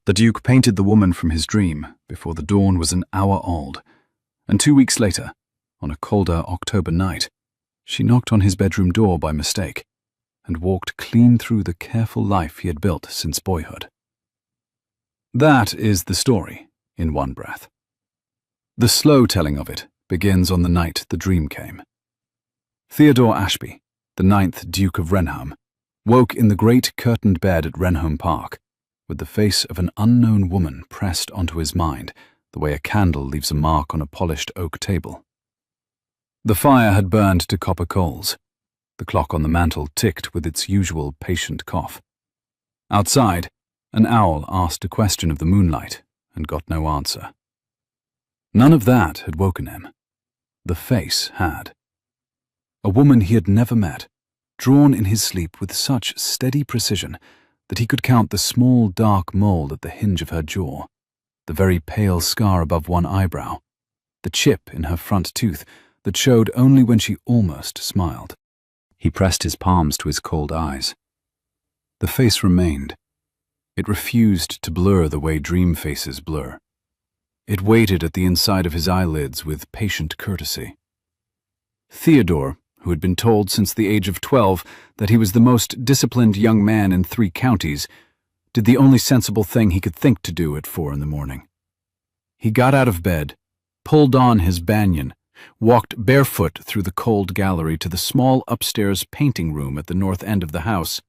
The Duke painted the woman from his dream before the dawn was an hour old, and 2 weeks later, on a colder October night, she knocked on his bedroom door by mistake and walked clean through the careful life he had built since boyhood. That is the story, in one breath. The slow telling of it begins on the night the dream came. Theodore Ashby, the 9th Duke of Renholm, woke in the great curtained bed at Renholm Park, with the face of an unknown woman pressed onto his mind the way a candle leaves a mark on a polished oak table. The fire had burned to copper coals. The clock on the mantel ticked with its usual patient cough. Outside, an owl asked a question of the moonlight and got no answer. None of that had woken him. The face had. A woman he had never met, drawn in his sleep with such steady precision that he could count the small dark mole at the hinge of her jaw, the very pale scar above one eyebrow, the chip in her front tooth that showed only when she almost smiled. He pressed his palms to his cold eyes. The face remained. It refused to blur the way dream faces blur. It waited at the inside of his eyelids with patient courtesy. Theodore, who had been told since the age of 12 that he was the most disciplined young man in 3 counties, did the only sensible thing he could think to do at 4 in the morning. He got out of bed, pulled on his banyan, walked barefoot through the cold gallery to the small upstairs painting room at the north end of the house,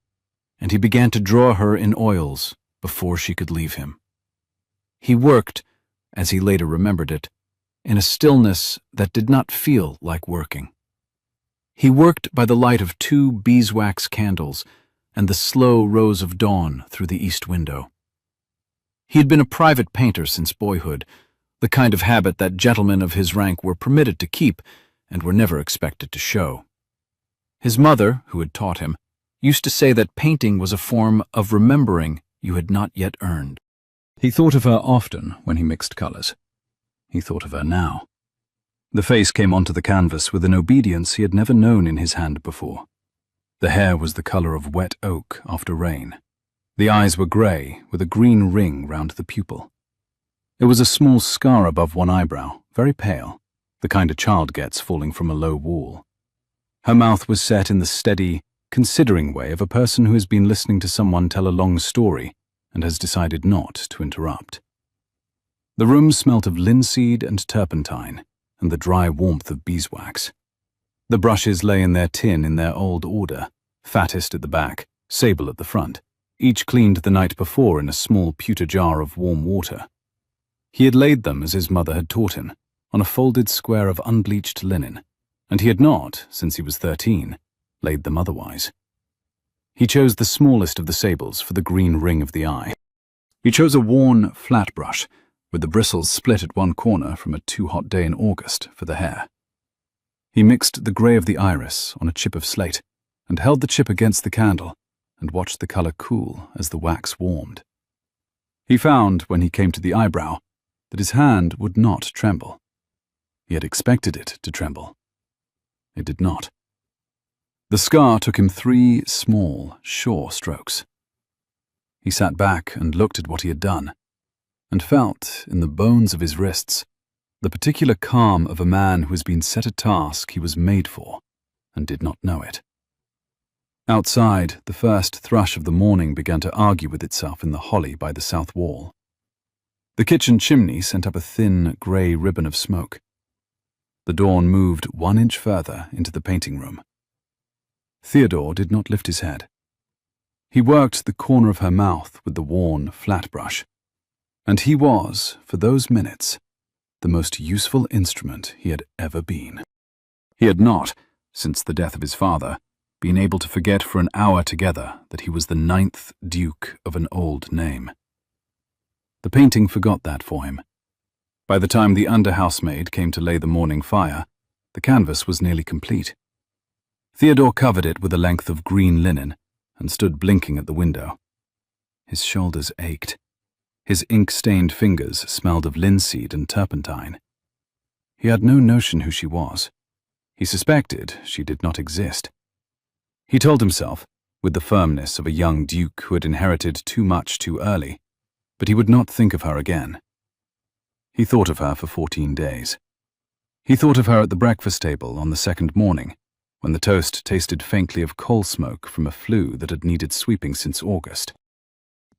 and he began to draw her in oils before she could leave him. He worked, as he later remembered it, in a stillness that did not feel like working. He worked by the light of 2 beeswax candles and the slow rose of dawn through the east window. He had been a private painter since boyhood, the kind of habit that gentlemen of his rank were permitted to keep and were never expected to show. His mother, who had taught him, used to say that painting was a form of remembering you had not yet earned. He thought of her often when he mixed colors. He thought of her now. The face came onto the canvas with an obedience he had never known in his hand before. The hair was the color of wet oak after rain. The eyes were gray, with a green ring round the pupil. There was a small scar above one eyebrow, very pale, the kind a child gets falling from a low wall. Her mouth was set in the steady, considering way of a person who has been listening to someone tell a long story and has decided not to interrupt. The room smelt of linseed and turpentine and the dry warmth of beeswax. The brushes lay in their tin in their old order, fattest at the back, sable at the front, each cleaned the night before in a small pewter jar of warm water. He had laid them as his mother had taught him, on a folded square of unbleached linen, and he had not, since he was 13, laid them otherwise. He chose the smallest of the sables for the green ring of the eye. He chose a worn, flat brush, with the bristles split at one corner from a too-hot day in August for the hair. He mixed the grey of the iris on a chip of slate, and held the chip against the candle, and watched the colour cool as the wax warmed. He found, when he came to the eyebrow, that his hand would not tremble. He had expected it to tremble. It did not. The scar took him 3 small, sure strokes. He sat back and looked at what he had done, and felt, in the bones of his wrists, the particular calm of a man who has been set a task he was made for and did not know it. Outside, the first thrush of the morning began to argue with itself in the holly by the south wall. The kitchen chimney sent up a thin, grey ribbon of smoke. The dawn moved 1 inch further into the painting room. Theodore did not lift his head. He worked the corner of her mouth with the worn, flat brush, and he was, for those minutes, the most useful instrument he had ever been. He had not, since the death of his father, been able to forget for an hour together that he was the 9th Duke of an old name. The painting forgot that for him. By the time the under-housemaid came to lay the morning fire, the canvas was nearly complete. Theodore covered it with a length of green linen and stood blinking at the window. His shoulders ached. His ink-stained fingers smelled of linseed and turpentine. He had no notion who she was. He suspected she did not exist. He told himself, with the firmness of a young duke who had inherited too much too early, but he would not think of her again. He thought of her for 14 days. He thought of her at the breakfast table on the second morning, when the toast tasted faintly of coal smoke from a flue that had needed sweeping since August.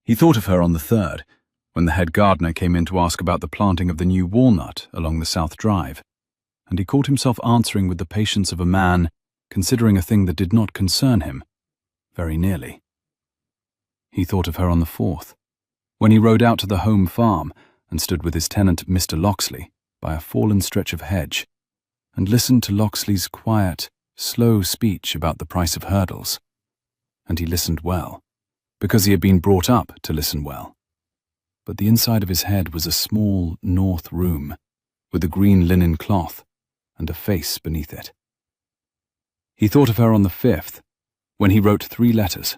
He thought of her on the third, when the head gardener came in to ask about the planting of the new walnut along the South Drive, and he caught himself answering with the patience of a man considering a thing that did not concern him, very nearly. He thought of her on the fourth, when he rode out to the home farm and stood with his tenant, Mr. Loxley, by a fallen stretch of hedge, and listened to Loxley's quiet, slow speech about the price of hurdles. And he listened well, because he had been brought up to listen well. But the inside of his head was a small north room, with a green linen cloth and a face beneath it. He thought of her on the fifth, when he wrote 3 letters,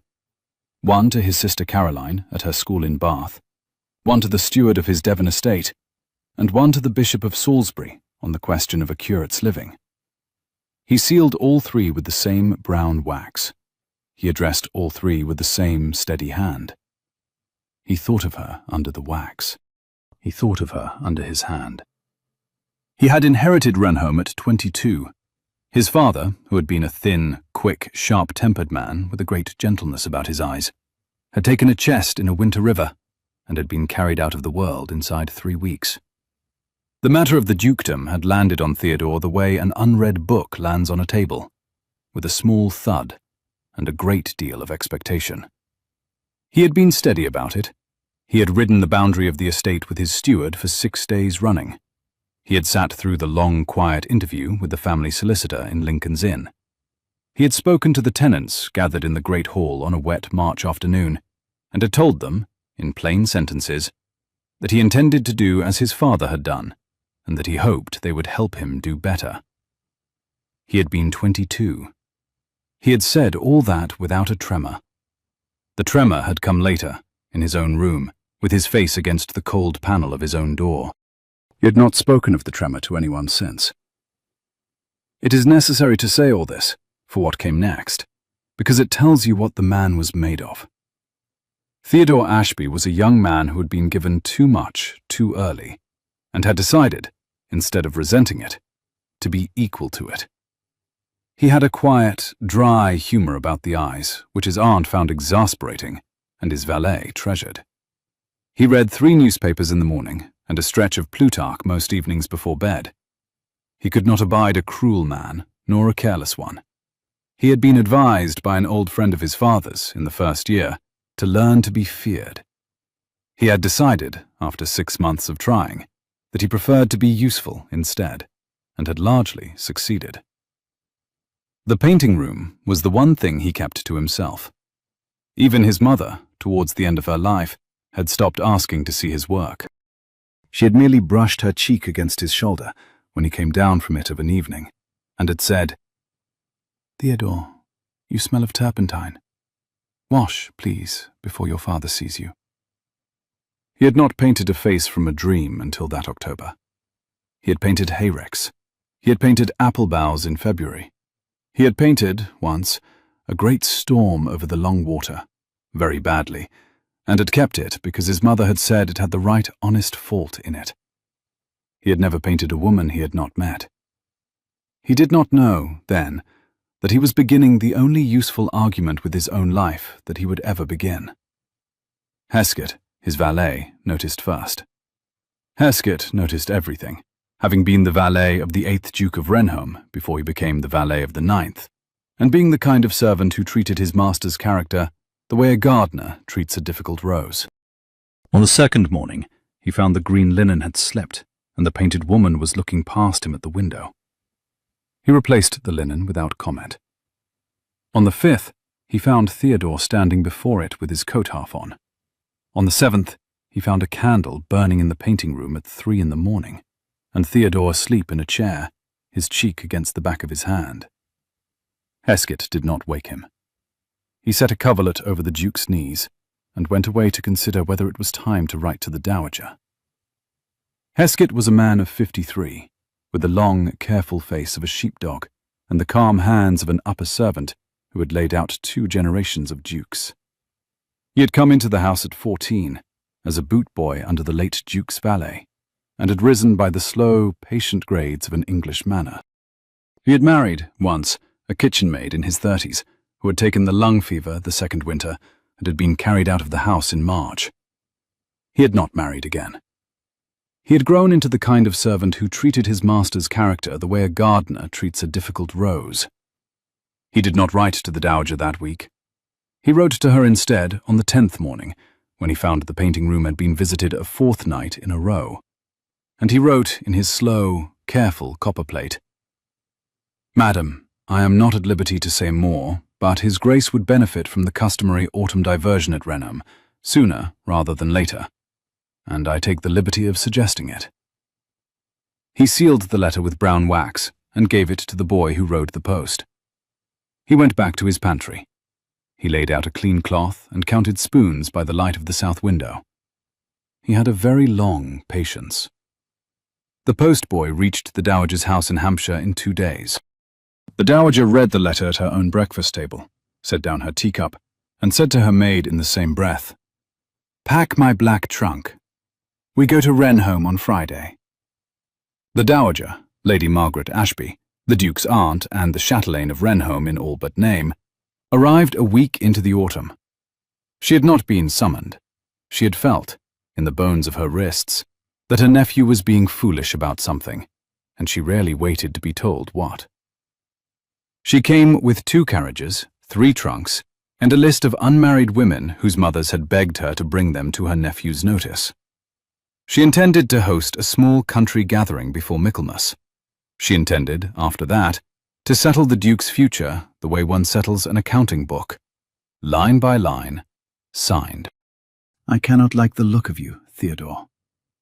one to his sister Caroline at her school in Bath, one to the steward of his Devon estate, and one to the Bishop of Salisbury on the question of a curate's living. He sealed all 3 with the same brown wax. He addressed all 3 with the same steady hand. He thought of her under the wax. He thought of her under his hand. He had inherited Renholm at 22. His father, who had been a thin, quick, sharp-tempered man with a great gentleness about his eyes, had taken a chest in a winter river and had been carried out of the world inside 3 weeks. The matter of the dukedom had landed on Theodore the way an unread book lands on a table, with a small thud and a great deal of expectation. He had been steady about it. He had ridden the boundary of the estate with his steward for 6 days running. He had sat through the long, quiet interview with the family solicitor in Lincoln's Inn. He had spoken to the tenants gathered in the great hall on a wet March afternoon, and had told them, in plain sentences, that he intended to do as his father had done, and that he hoped they would help him do better. He had been 22. He had said all that without a tremor. The tremor had come later, in his own room, with his face against the cold panel of his own door. He had not spoken of the tremor to anyone since. It is necessary to say all this, for what came next, because it tells you what the man was made of. Theodore Ashby was a young man who had been given too much too early, and had decided, instead of resenting it, to be equal to it. He had a quiet, dry humor about the eyes, which his aunt found exasperating, and his valet treasured. He read 3 newspapers in the morning, and a stretch of Plutarch most evenings before bed. He could not abide a cruel man, nor a careless one. He had been advised by an old friend of his father's, in the first year, to learn to be feared. He had decided, after 6 months of trying, that he preferred to be useful instead, and had largely succeeded. The painting room was the one thing he kept to himself. Even his mother, towards the end of her life, had stopped asking to see his work. She had merely brushed her cheek against his shoulder when he came down from it of an evening, and had said, "Theodore, you smell of turpentine. Wash, please, before your father sees you." He had not painted a face from a dream until that October. He had painted hayricks. He had painted apple boughs in February. He had painted, once, a great storm over the Long Water, very badly, and had kept it because his mother had said it had the right honest fault in it. He had never painted a woman he had not met. He did not know, then, that he was beginning the only useful argument with his own life that he would ever begin. Heskett, his valet, noticed first. Heskett noticed everything, having been the valet of the 8th Duke of Renholm before he became the valet of the 9th, and being the kind of servant who treated his master's character the way a gardener treats a difficult rose. On the second morning, he found the green linen had slipped, and the painted woman was looking past him at the window. He replaced the linen without comment. On the 5th, he found Theodore standing before it with his coat half on. On the 7th, he found a candle burning in the painting room at 3 in the morning, and Theodore asleep in a chair, his cheek against the back of his hand. Heskett did not wake him. He set a coverlet over the Duke's knees, and went away to consider whether it was time to write to the Dowager. Heskett was a man of 53, with the long, careful face of a sheepdog, and the calm hands of an upper servant who had laid out 2 generations of dukes. He had come into the house at 14, as a boot boy under the late Duke's valet, and had risen by the slow, patient grades of an English manner. He had married, once, a kitchen maid in his 30s, who had taken the lung fever the second winter and had been carried out of the house in March. He had not married again. He had grown into the kind of servant who treated his master's character the way a gardener treats a difficult rose. He did not write to the Dowager that week. He wrote to her instead on the 10th morning, when he found the painting room had been visited a 4th night in a row. And he wrote in his slow, careful copperplate, "Madam, I am not at liberty to say more, but His Grace would benefit from the customary autumn diversion at Renham, sooner rather than later, and I take the liberty of suggesting it." He sealed the letter with brown wax and gave it to the boy who rode the post. He went back to his pantry. He laid out a clean cloth and counted spoons by the light of the south window. He had a very long patience. The postboy reached the Dowager's house in Hampshire in 2 days. The Dowager read the letter at her own breakfast table, set down her teacup, and said to her maid in the same breath, "Pack my black trunk. We go to Renhome on Friday." The Dowager, Lady Margaret Ashby, the Duke's aunt and the chatelaine of Renhome in all but name, arrived a week into the autumn. She had not been summoned. She had felt, in the bones of her wrists, that her nephew was being foolish about something, and she rarely waited to be told what. She came with 2 carriages, 3 trunks, and a list of unmarried women whose mothers had begged her to bring them to her nephew's notice. She intended to host a small country gathering before Michaelmas. She intended, after that, to settle the Duke's future the way one settles an accounting book, line by line, signed. "I cannot like the look of you, Theodore,"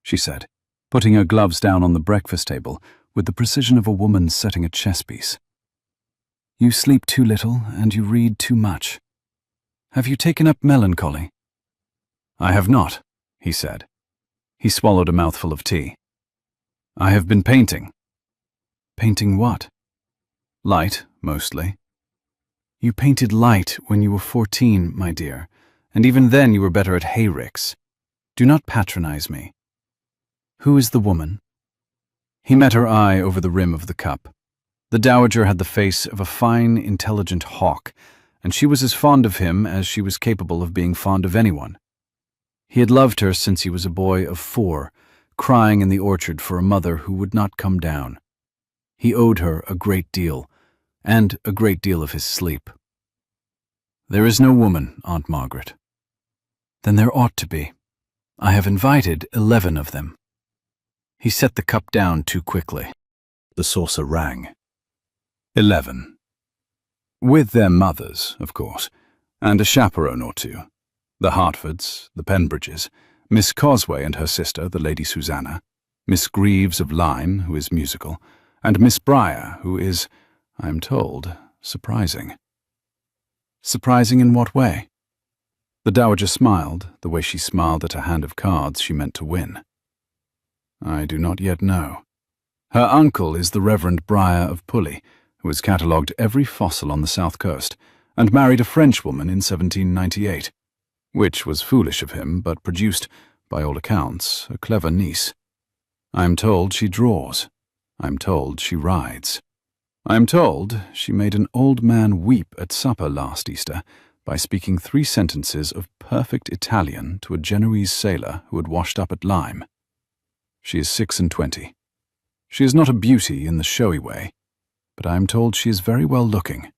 she said, putting her gloves down on the breakfast table with the precision of a woman setting a chess piece. "You sleep too little and you read too much. Have you taken up melancholy?" "I have not," he said. He swallowed a mouthful of tea. "I have been painting." "Painting what?" "Light, mostly." "You painted light when you were 14, my dear, and even then you were better at hayricks. Do not patronize me." "Who is the woman?" He met her eye over the rim of the cup. The Dowager had the face of a fine, intelligent hawk, and she was as fond of him as she was capable of being fond of anyone. He had loved her since he was a boy of 4, crying in the orchard for a mother who would not come down. He owed her a great deal, and a great deal of his sleep. "There is no woman, Aunt Margaret." "Then there ought to be. I have invited 11 of them." He set the cup down too quickly. The saucer rang. 11. With their mothers, of course, and a chaperone or 2. The Hertfords, the Penbridges, Miss Cosway and her sister, the Lady Susanna, Miss Greaves of Lyme, who is musical, and Miss Briar, who is, I am told, surprising. Surprising in what way? The Dowager smiled, the way she smiled at a hand of cards she meant to win. "I do not yet know. Her uncle is the Reverend Briar of Pulley, who has catalogued every fossil on the south coast, and married a Frenchwoman in 1798, which was foolish of him, but produced, by all accounts, a clever niece. I am told she draws. I am told she rides. I am told she made an old man weep at supper last Easter by speaking 3 sentences of perfect Italian to a Genoese sailor who had washed up at Lyme. She is 26. She is not a beauty in the showy way, but I am told she is very well looking,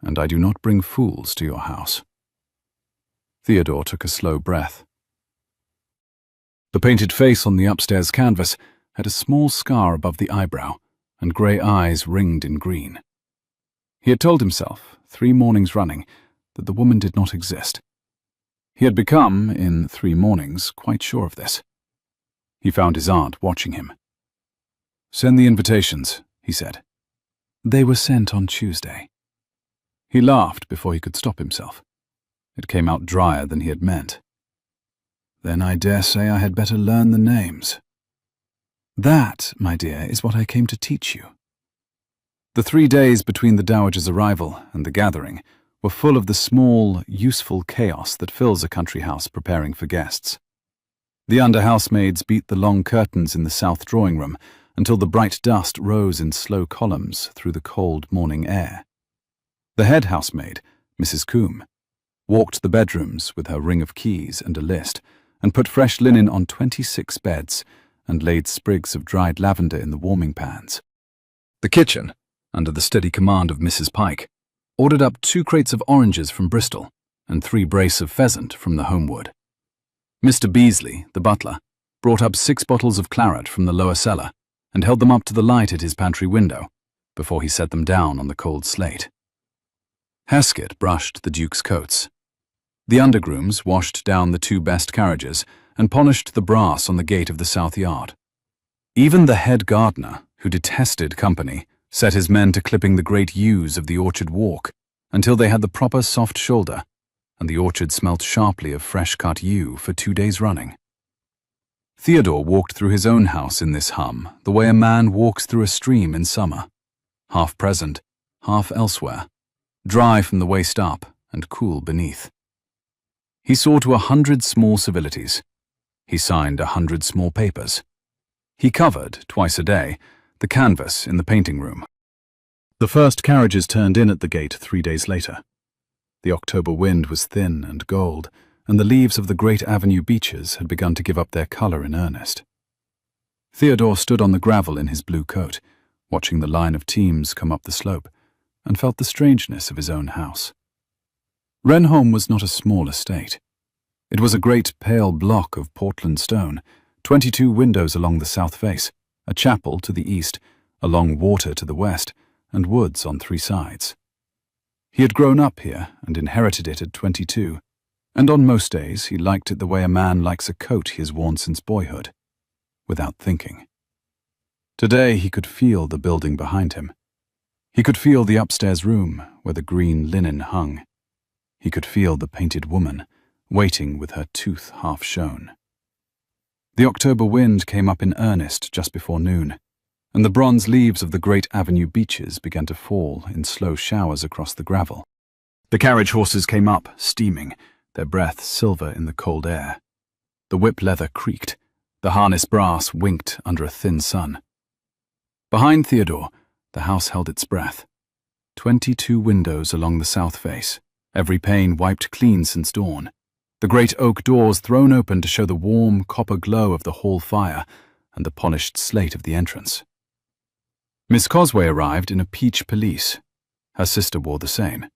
and I do not bring fools to your house." Theodore took a slow breath. The painted face on the upstairs canvas had a small scar above the eyebrow, and grey eyes ringed in green. He had told himself, 3 mornings running, that the woman did not exist. He had become, in 3 mornings, quite sure of this. He found his aunt watching him. "Send the invitations," he said. "They were sent on Tuesday." He laughed before he could stop himself. It came out drier than he had meant. "Then I dare say I had better learn the names." "That, my dear, is what I came to teach you." The 3 days between the Dowager's arrival and the gathering were full of the small, useful chaos that fills a country house preparing for guests. The under-housemaids beat the long curtains in the south drawing room until the bright dust rose in slow columns through the cold morning air. The head housemaid, Mrs. Combe, walked the bedrooms with her ring of keys and a list, and put fresh linen on 26 beds, and laid sprigs of dried lavender in the warming pans. The kitchen, under the steady command of Mrs. Pike, ordered up 2 crates of oranges from Bristol and 3 brace of pheasant from the Homewood. Mr. Beasley, the butler, brought up 6 bottles of claret from the lower cellar and held them up to the light at his pantry window before he set them down on the cold slate. Heskett brushed the Duke's coats. The undergrooms washed down the 2 best carriages and polished the brass on the gate of the south yard. Even the head gardener, who detested company, set his men to clipping the great yews of the orchard walk until they had the proper soft shoulder, and the orchard smelt sharply of fresh-cut yew for 2 days running. Theodore walked through his own house in this hum the way a man walks through a stream in summer, half present, half elsewhere, dry from the waist up and cool beneath. He saw to 100 small civilities. He signed 100 small papers. He covered, twice a day, the canvas in the painting room. The first carriages turned in at the gate 3 days later. The October wind was thin and gold, and the leaves of the great avenue beeches had begun to give up their colour in earnest. Theodore stood on the gravel in his blue coat, watching the line of teams come up the slope, and felt the strangeness of his own house. Wrenholme was not a small estate. It was a great pale block of Portland stone, 22 windows along the south face, a chapel to the east, a long water to the west, and woods on 3 sides. He had grown up here and inherited it at 22, and on most days he liked it the way a man likes a coat he has worn since boyhood, without thinking. Today he could feel the building behind him. He could feel the upstairs room where the green linen hung. He could feel the painted woman, waiting with her tooth half shown. The October wind came up in earnest just before noon, and the bronze leaves of the great avenue beeches began to fall in slow showers across the gravel. The carriage horses came up, steaming, their breath silver in the cold air. The whip leather creaked, the harness brass winked under a thin sun. Behind Theodore, the house held its breath. 22 windows along the south face, every pane wiped clean since dawn, the great oak doors thrown open to show the warm copper glow of the hall fire and the polished slate of the entrance. Miss Cosway arrived in a peach pelisse. Her sister wore the same.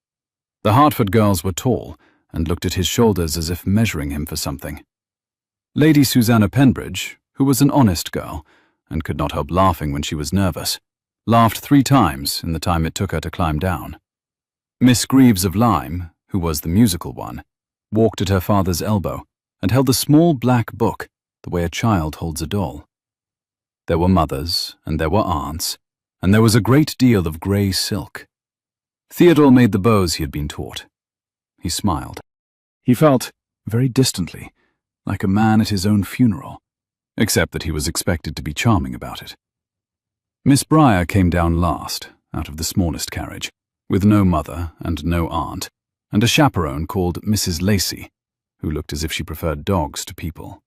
The Hertford girls were tall and looked at his shoulders as if measuring him for something. Lady Susanna Penbridge, who was an honest girl and could not help laughing when she was nervous, laughed 3 times in the time it took her to climb down. Miss Greaves of Lyme, who was the musical one, walked at her father's elbow and held a small black book the way a child holds a doll. There were mothers and there were aunts, and there was a great deal of grey silk. Theodore made the bows he had been taught. He smiled. He felt, very distantly, like a man at his own funeral, except that he was expected to be charming about it. Miss Briar came down last, out of the smallest carriage, with no mother and no aunt, and a chaperone called Mrs. Lacey, who looked as if she preferred dogs to people.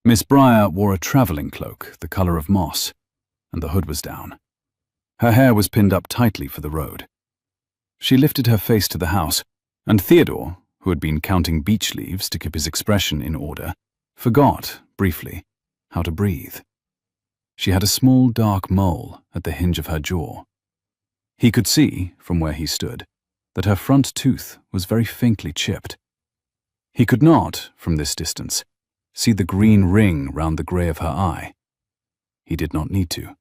Miss Briar wore a travelling cloak the colour of moss, and the hood was down. Her hair was pinned up tightly for the road. She lifted her face to the house, and Theodore, who had been counting beech leaves to keep his expression in order, forgot, briefly, how to breathe. She had a small dark mole at the hinge of her jaw. He could see, from where he stood, that her front tooth was very faintly chipped. He could not, from this distance, see the green ring round the grey of her eye. He did not need to.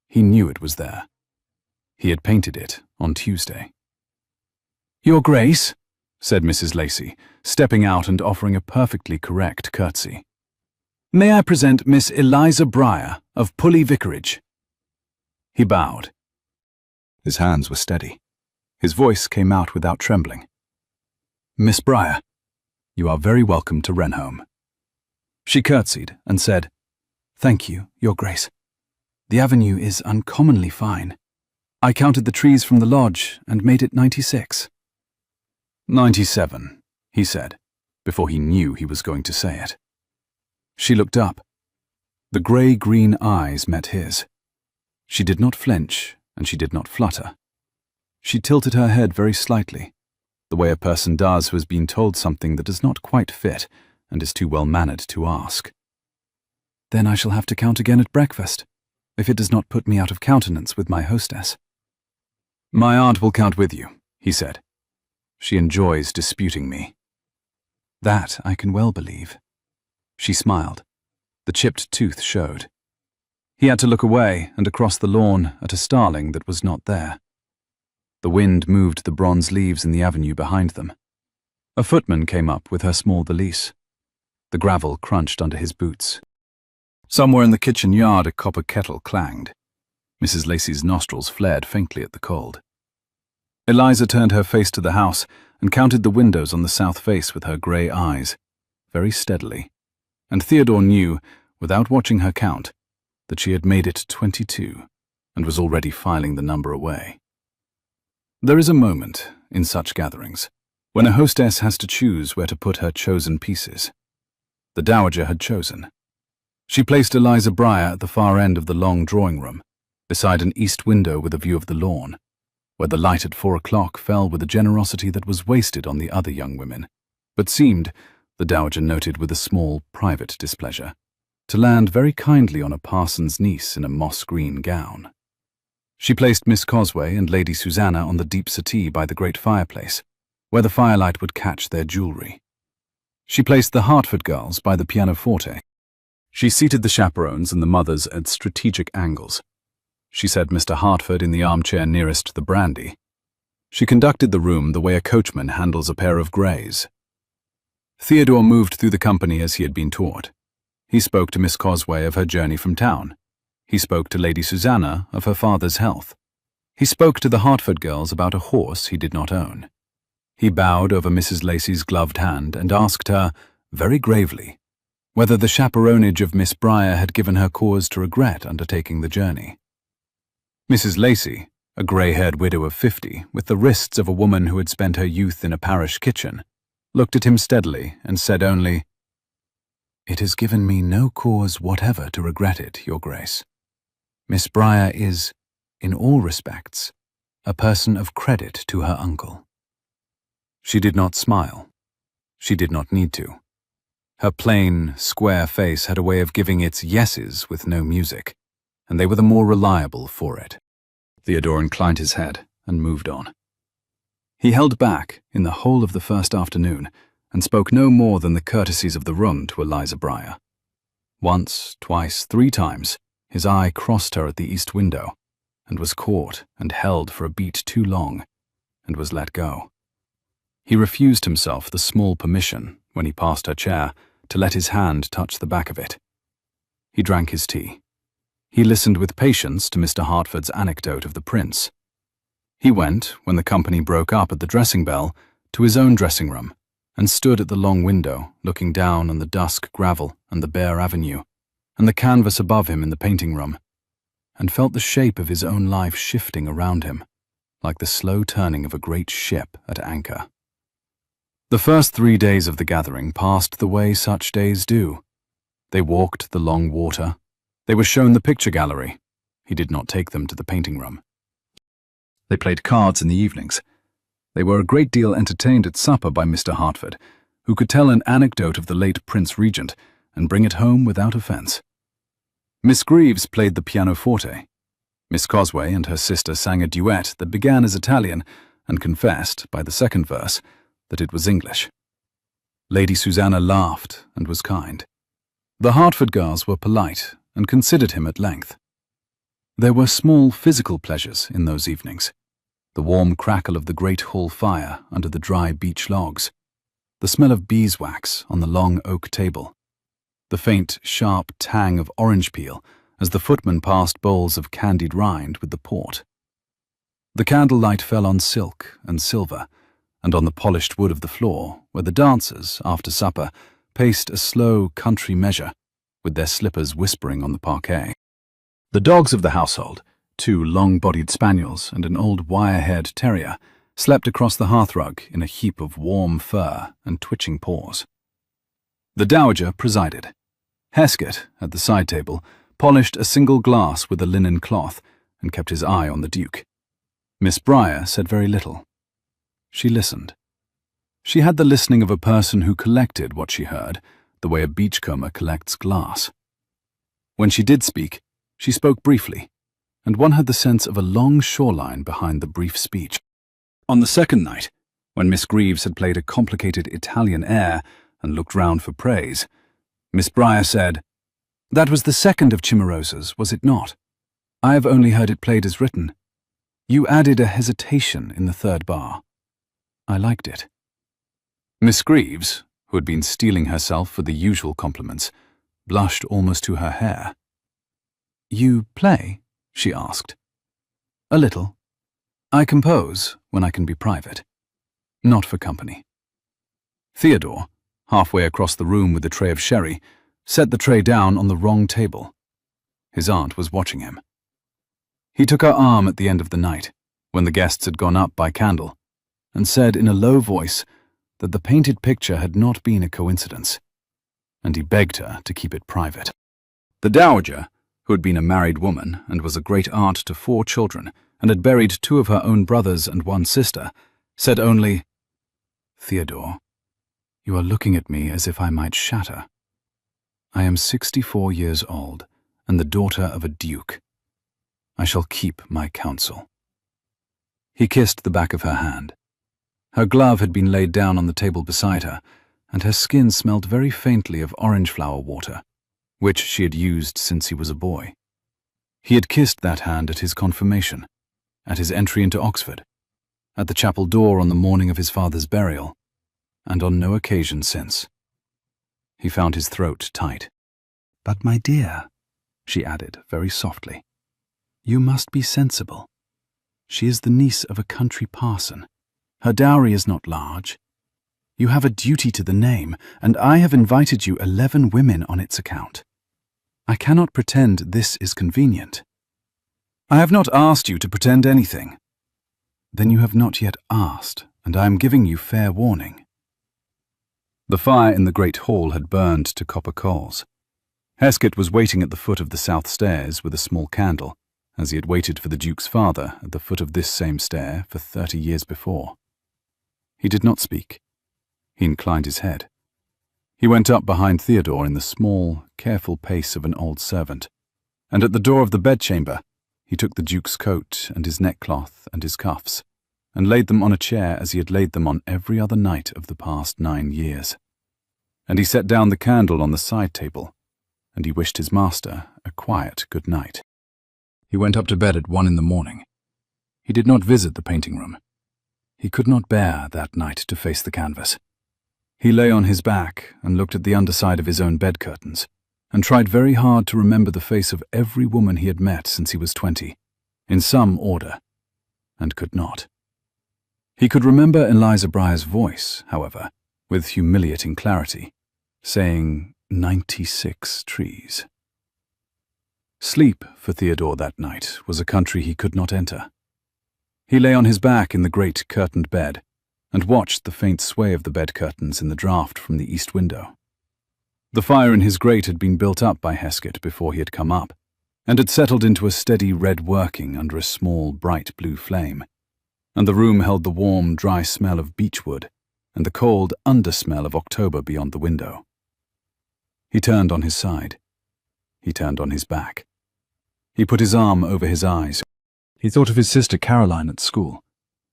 He knew it was there. He had painted it on Tuesday. "Your Grace," said Mrs. Lacey, stepping out and offering a perfectly correct curtsy. "May I present Miss Eliza Briar of Pulley Vicarage?" He bowed. His hands were steady. His voice came out without trembling. "Miss Briar, you are very welcome to Wrenholme." She curtsied and said, "Thank you, Your Grace. The avenue is uncommonly fine. I counted the trees from the lodge and made it 96. 97, he said, before he knew he was going to say it. She looked up. The grey-green eyes met his. She did not flinch, and she did not flutter. She tilted her head very slightly, the way a person does who has been told something that does not quite fit and is too well-mannered to ask. "Then I shall have to count again at breakfast, if it does not put me out of countenance with my hostess." "My aunt will count with you," he said. "She enjoys disputing me." "That I can well believe." She smiled. The chipped tooth showed. He had to look away and across the lawn at a starling that was not there. The wind moved the bronze leaves in the avenue behind them. A footman came up with her small valise. The gravel crunched under his boots. Somewhere in the kitchen yard a copper kettle clanged. Mrs. Lacey's nostrils flared faintly at the cold. Eliza turned her face to the house and counted the windows on the south face with her grey eyes, very steadily, and Theodore knew, without watching her count, that she had made it 22 and was already filing the number away. There is a moment, in such gatherings, when a hostess has to choose where to put her chosen pieces. The dowager had chosen. She placed Eliza Breyer at the far end of the long drawing room, beside an east window with a view of the lawn, where the light at 4 o'clock fell with a generosity that was wasted on the other young women, but seemed, the dowager noted with a small, private displeasure, to land very kindly on a parson's niece in a moss-green gown. She placed Miss Cosway and Lady Susanna on the deep settee by the great fireplace, where the firelight would catch their jewellery. She placed the Hertford girls by the pianoforte. She seated the chaperones and the mothers at strategic angles. She set Mr. Hertford in the armchair nearest the brandy. She conducted the room the way a coachman handles a pair of greys. Theodore moved through the company as he had been taught. He spoke to Miss Cosway of her journey from town. He spoke to Lady Susanna of her father's health. He spoke to the Hertford girls about a horse he did not own. He bowed over Mrs. Lacey's gloved hand and asked her, very gravely, whether the chaperonage of Miss Breyer had given her cause to regret undertaking the journey. Mrs. Lacey, a grey-haired widow of 50, with the wrists of a woman who had spent her youth in a parish kitchen, looked at him steadily and said only, "It has given me no cause whatever to regret it, Your Grace. Miss Breyer is, in all respects, a person of credit to her uncle." She did not smile. She did not need to. Her plain, square face had a way of giving its yeses with no music, and they were the more reliable for it. Theodore inclined his head and moved on. He held back in the whole of the first afternoon and spoke no more than the courtesies of the room to Eliza Breyer. Once, twice, 3 times, his eye crossed her at the east window, and was caught and held for a beat too long, and was let go. He refused himself the small permission, when he passed her chair, to let his hand touch the back of it. He drank his tea. He listened with patience to Mr. Hertford's anecdote of the prince. He went, when the company broke up at the dressing bell, to his own dressing room, and stood at the long window, looking down on the dusk gravel and the bare avenue, and the canvas above him in the painting room, and felt the shape of his own life shifting around him, like the slow turning of a great ship at anchor. The first 3 days of the gathering passed the way such days do. They walked the long water. They were shown the picture gallery. He did not take them to the painting room. They played cards in the evenings. They were a great deal entertained at supper by Mr. Hertford, who could tell an anecdote of the late Prince Regent and bring it home without offence. Miss Greaves played the pianoforte. Miss Cosway and her sister sang a duet that began as Italian and confessed, by the second verse, that it was English. Lady Susanna laughed and was kind. The Hertford girls were polite and considered him at length. There were small physical pleasures in those evenings. The warm crackle of the great hall fire under the dry beech logs, the smell of beeswax on the long oak table, the faint, sharp tang of orange peel as the footman passed bowls of candied rind with the port. The candlelight fell on silk and silver, and on the polished wood of the floor, where the dancers, after supper, paced a slow country measure, with their slippers whispering on the parquet. The dogs of the household, 2 long-bodied spaniels and an old wire-haired terrier, slept across the hearthrug in a heap of warm fur and twitching paws. The dowager presided. Heskett, at the side table, polished a single glass with a linen cloth and kept his eye on the Duke. Miss Briar said very little. She listened. She had the listening of a person who collected what she heard, the way a beachcomber collects glass. When she did speak, she spoke briefly, and one had the sense of a long shoreline behind the brief speech. On the second night, when Miss Greaves had played a complicated Italian air and looked round for praise, Miss Briar said, "That was the second of Chimarosa's, was it not? I have only heard it played as written. You added a hesitation in the third bar. I liked it." Miss Greaves, who had been steeling herself for the usual compliments, blushed almost to her hair. "You play?" she asked. "A little. I compose when I can be private. Not for company." Theodore, halfway across the room with a tray of sherry, set the tray down on the wrong table. His aunt was watching him. He took her arm at the end of the night, when the guests had gone up by candle, and said in a low voice that the painted picture had not been a coincidence, and he begged her to keep it private. The dowager, who had been a married woman and was a great aunt to 4 children and had buried 2 of her own brothers and 1 sister, said only, "Theodore, you are looking at me as if I might shatter. I am 64 years old and the daughter of a duke. I shall keep my counsel." He kissed the back of her hand. Her glove had been laid down on the table beside her, and her skin smelled very faintly of orange flower water, which she had used since he was a boy. He had kissed that hand at his confirmation, at his entry into Oxford, at the chapel door on the morning of his father's burial, and on no occasion since. He found his throat tight. "But my dear," she added very softly, "you must be sensible. She is the niece of a country parson. Her dowry is not large. You have a duty to the name, and I have invited you 11 women on its account. I cannot pretend this is convenient." "I have not asked you to pretend anything." "Then you have not yet asked, and I am giving you fair warning." The fire in the great hall had burned to copper coals. Heskett was waiting at the foot of the south stairs with a small candle, as he had waited for the Duke's father at the foot of this same stair for 30 years before. He did not speak. He inclined his head. He went up behind Theodore in the small, careful pace of an old servant, and at the door of the bedchamber he took the Duke's coat and his neckcloth and his cuffs, and laid them on a chair as he had laid them on every other night of the past 9 years. And he set down the candle on the side table, and he wished his master a quiet good night. He went up to bed at 1 in the morning. He did not visit the painting room. He could not bear that night to face the canvas. He lay on his back and looked at the underside of his own bed curtains, and tried very hard to remember the face of every woman he had met since he was 20, in some order, and could not. He could remember Eliza Briar's voice, however, with humiliating clarity, saying 96 trees. Sleep for Theodore that night was a country he could not enter. He lay on his back in the great curtained bed, and watched the faint sway of the bed curtains in the draught from the east window. The fire in his grate had been built up by Heskett before he had come up, and had settled into a steady red working under a small, bright blue flame, and the room held the warm, dry smell of beechwood and the cold under-smell of October beyond the window. He turned on his side. He turned on his back. He put his arm over his eyes. He thought of his sister Caroline at school,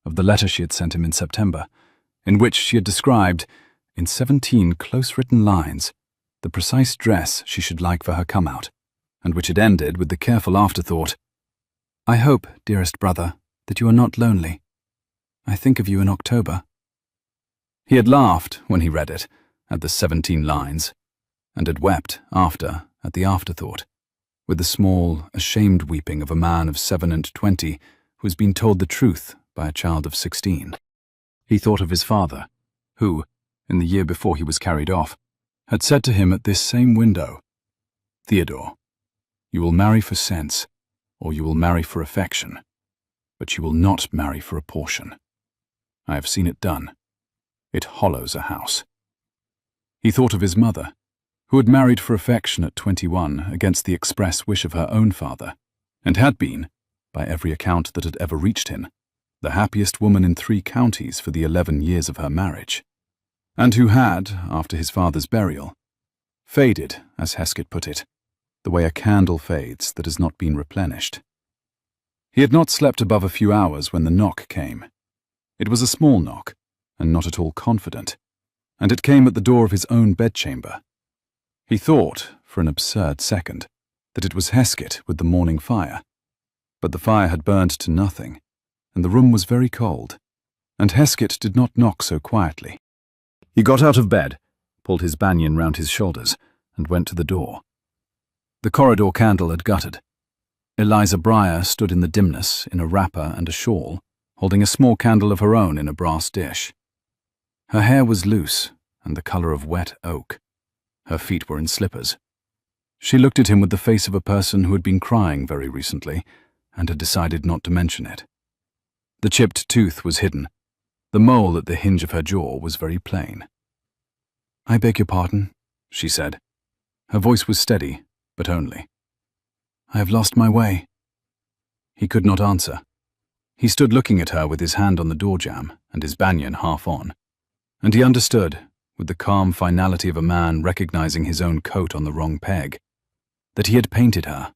of the letter she had sent him in September, in which she had described, in 17 close-written lines, the precise dress she should like for her come-out, and which had ended with the careful afterthought, "I hope, dearest brother, that you are not lonely. I think of you in October." He had laughed when he read it, at the 17 lines, and had wept after at the afterthought, with the small, ashamed weeping of a man of 27 who has been told the truth by a child of 16. He thought of his father, who, in the year before he was carried off, had said to him at this same window, "Theodore, you will marry for sense, or you will marry for affection, but you will not marry for a portion. I have seen it done. It hollows a house." He thought of his mother, who had married for affection at 21 against the express wish of her own father, and had been, by every account that had ever reached him, the happiest woman in 3 counties for the 11 years of her marriage, and who had, after his father's burial, faded, as Heskett put it, the way a candle fades that has not been replenished. He had not slept above a few hours when the knock came. It was a small knock, and not at all confident, and it came at the door of his own bedchamber. He thought, for an absurd second, that it was Heskett with the morning fire, but the fire had burned to nothing, and the room was very cold, and Heskett did not knock so quietly. He got out of bed, pulled his banyan round his shoulders, and went to the door. The corridor candle had guttered. Eliza Breyer stood in the dimness in a wrapper and a shawl, holding a small candle of her own in a brass dish. Her hair was loose and the colour of wet oak. Her feet were in slippers. She looked at him with the face of a person who had been crying very recently and had decided not to mention it. The chipped tooth was hidden. The mole at the hinge of her jaw was very plain. "I beg your pardon," she said. Her voice was steady, but only. "I have lost my way." He could not answer. He stood looking at her with his hand on the door jamb and his banyan half on, and he understood, with the calm finality of a man recognizing his own coat on the wrong peg, that he had painted her,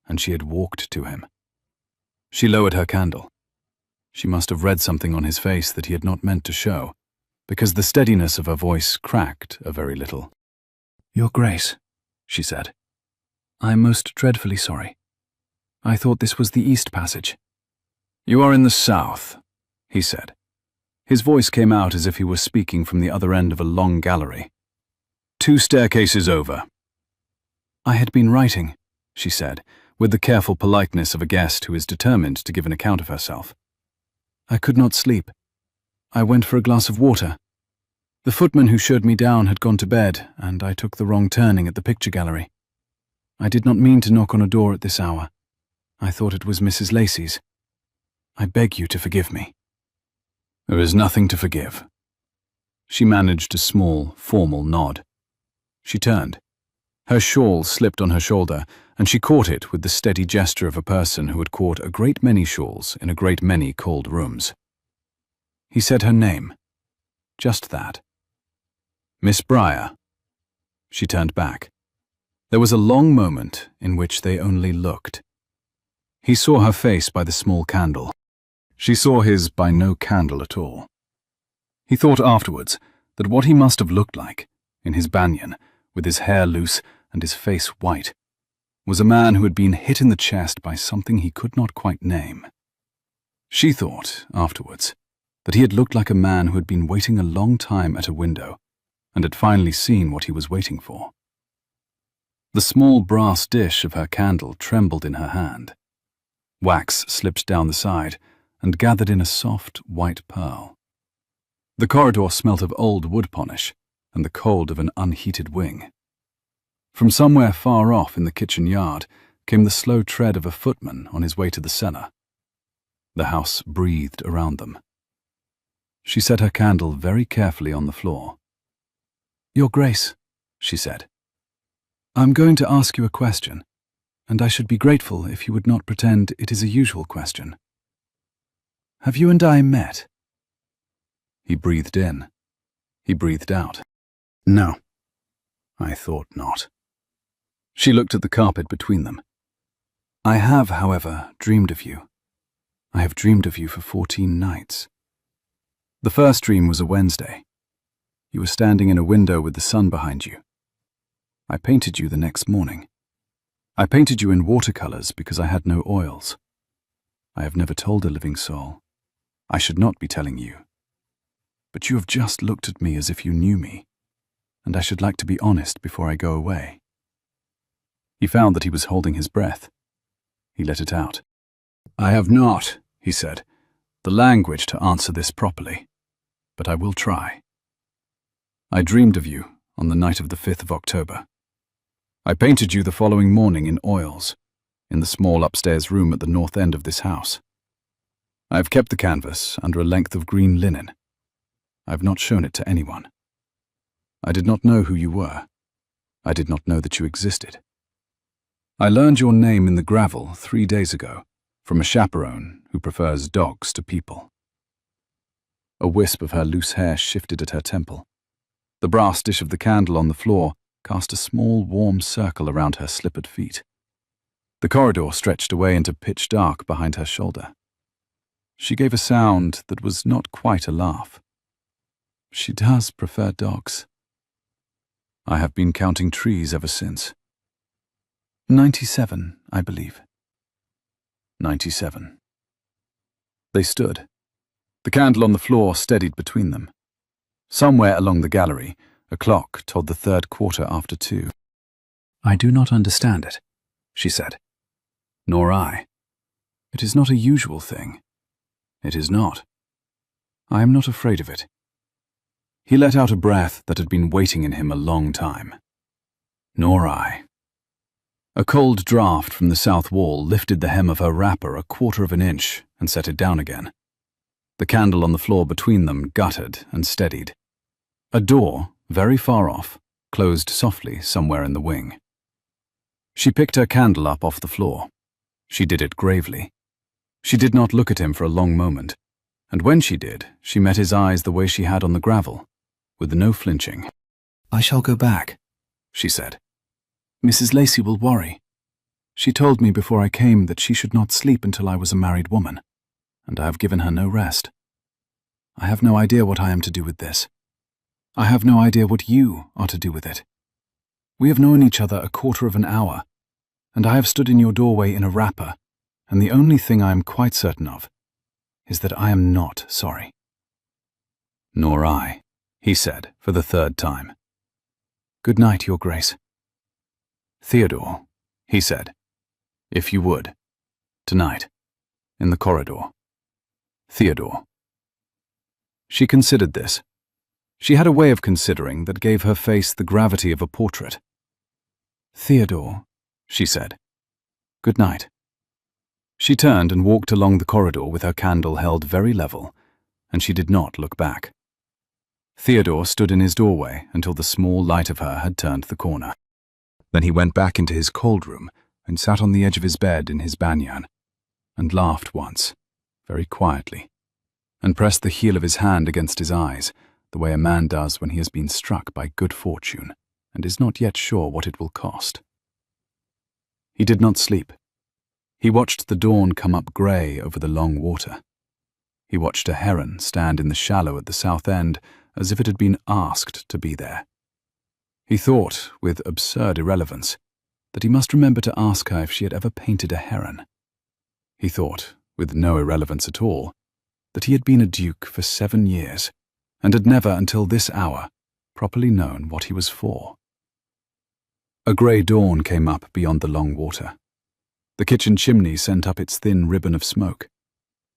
and she had walked to him. She lowered her candle. She must have read something on his face that he had not meant to show, because the steadiness of her voice cracked a very little. "Your Grace," she said, "I am most dreadfully sorry. I thought this was the East Passage." "You are in the South," he said. His voice came out as if he were speaking from the other end of a long gallery. "2 staircases over." "I had been writing," she said, with the careful politeness of a guest who is determined to give an account of herself. "I could not sleep. I went for a glass of water. The footman who showed me down had gone to bed, and I took the wrong turning at the picture gallery. I did not mean to knock on a door at this hour. I thought it was Mrs. Lacey's. I beg you to forgive me." "There is nothing to forgive." She managed a small, formal nod. She turned. Her shawl slipped on her shoulder, and she caught it with the steady gesture of a person who had caught a great many shawls in a great many cold rooms. He said her name. Just that. "Miss Breyer." She turned back. There was a long moment in which they only looked. He saw her face by the small candle. She saw his by no candle at all. He thought afterwards that what he must have looked like, in his banyan, with his hair loose and his face white, was a man who had been hit in the chest by something he could not quite name. She thought, afterwards, that he had looked like a man who had been waiting a long time at a window and had finally seen what he was waiting for. The small brass dish of her candle trembled in her hand. Wax slipped down the side and gathered in a soft white pearl. The corridor smelt of old wood polish and the cold of an unheated wing. From somewhere far off in the kitchen yard came the slow tread of a footman on his way to the cellar. The house breathed around them. She set her candle very carefully on the floor. "Your Grace," she said, "I'm going to ask you a question, and I should be grateful if you would not pretend it is a usual question. Have you and I met?" He breathed in. He breathed out. "No, I thought not." She looked at the carpet between them. "I have, however, dreamed of you. I have dreamed of you for 14 nights. The first dream was a Wednesday. You were standing in a window with the sun behind you. I painted you the next morning. I painted you in watercolors because I had no oils. I have never told a living soul. I should not be telling you. But you have just looked at me as if you knew me, and I should like to be honest before I go away." He found that he was holding his breath. He let it out. "I have not," he said, "the language to answer this properly, but I will try. I dreamed of you on the night of the 5th of October. I painted you the following morning in oils, in the small upstairs room at the north end of this house. I have kept the canvas under a length of green linen. I have not shown it to anyone. I did not know who you were. I did not know that you existed. I learned your name in the gravel 3 days ago from a chaperone who prefers dogs to people." A wisp of her loose hair shifted at her temple. The brass dish of the candle on the floor cast a small, warm circle around her slippered feet. The corridor stretched away into pitch dark behind her shoulder. She gave a sound that was not quite a laugh. "She does prefer dogs. I have been counting trees ever since. 97, I believe." 97. They stood. The candle on the floor steadied between them. Somewhere along the gallery, a clock told the 3rd quarter after 2. "I do not understand it," she said. "Nor I. It is not a usual thing. It is not. I am not afraid of it." He let out a breath that had been waiting in him a long time. "Nor I." A cold draught from the south wall lifted the hem of her wrapper 1/4 of an inch and set it down again. The candle on the floor between them guttered and steadied. A door, very far off, closed softly somewhere in the wing. She picked her candle up off the floor. She did it gravely. She did not look at him for a long moment, and when she did, she met his eyes the way she had on the gravel, with no flinching. "I shall go back," she said. "Mrs. Lacey will worry. She told me before I came that she should not sleep until I was a married woman, and I have given her no rest. I have no idea what I am to do with this. I have no idea what you are to do with it. We have known each other 1/4 of an hour, and I have stood in your doorway in a wrapper, and the only thing I am quite certain of is that I am not sorry." "Nor I," he said for the 3rd time. "Good night, Your Grace." "Theodore," he said, "if you would, tonight, in the corridor. Theodore." She considered this. She had a way of considering that gave her face the gravity of a portrait. "Theodore," she said. "Good night." She turned and walked along the corridor with her candle held very level, and she did not look back. Theodore stood in his doorway until the small light of her had turned the corner. Then he went back into his cold room and sat on the edge of his bed in his banyan, and laughed once, very quietly, and pressed the heel of his hand against his eyes, the way a man does when he has been struck by good fortune and is not yet sure what it will cost. He did not sleep. He watched the dawn come up grey over the long water. He watched a heron stand in the shallow at the south end as if it had been asked to be there. He thought, with absurd irrelevance, that he must remember to ask her if she had ever painted a heron. He thought, with no irrelevance at all, that he had been a duke for 7 years, and had never until this hour properly known what he was for. A grey dawn came up beyond the long water. The kitchen chimney sent up its thin ribbon of smoke.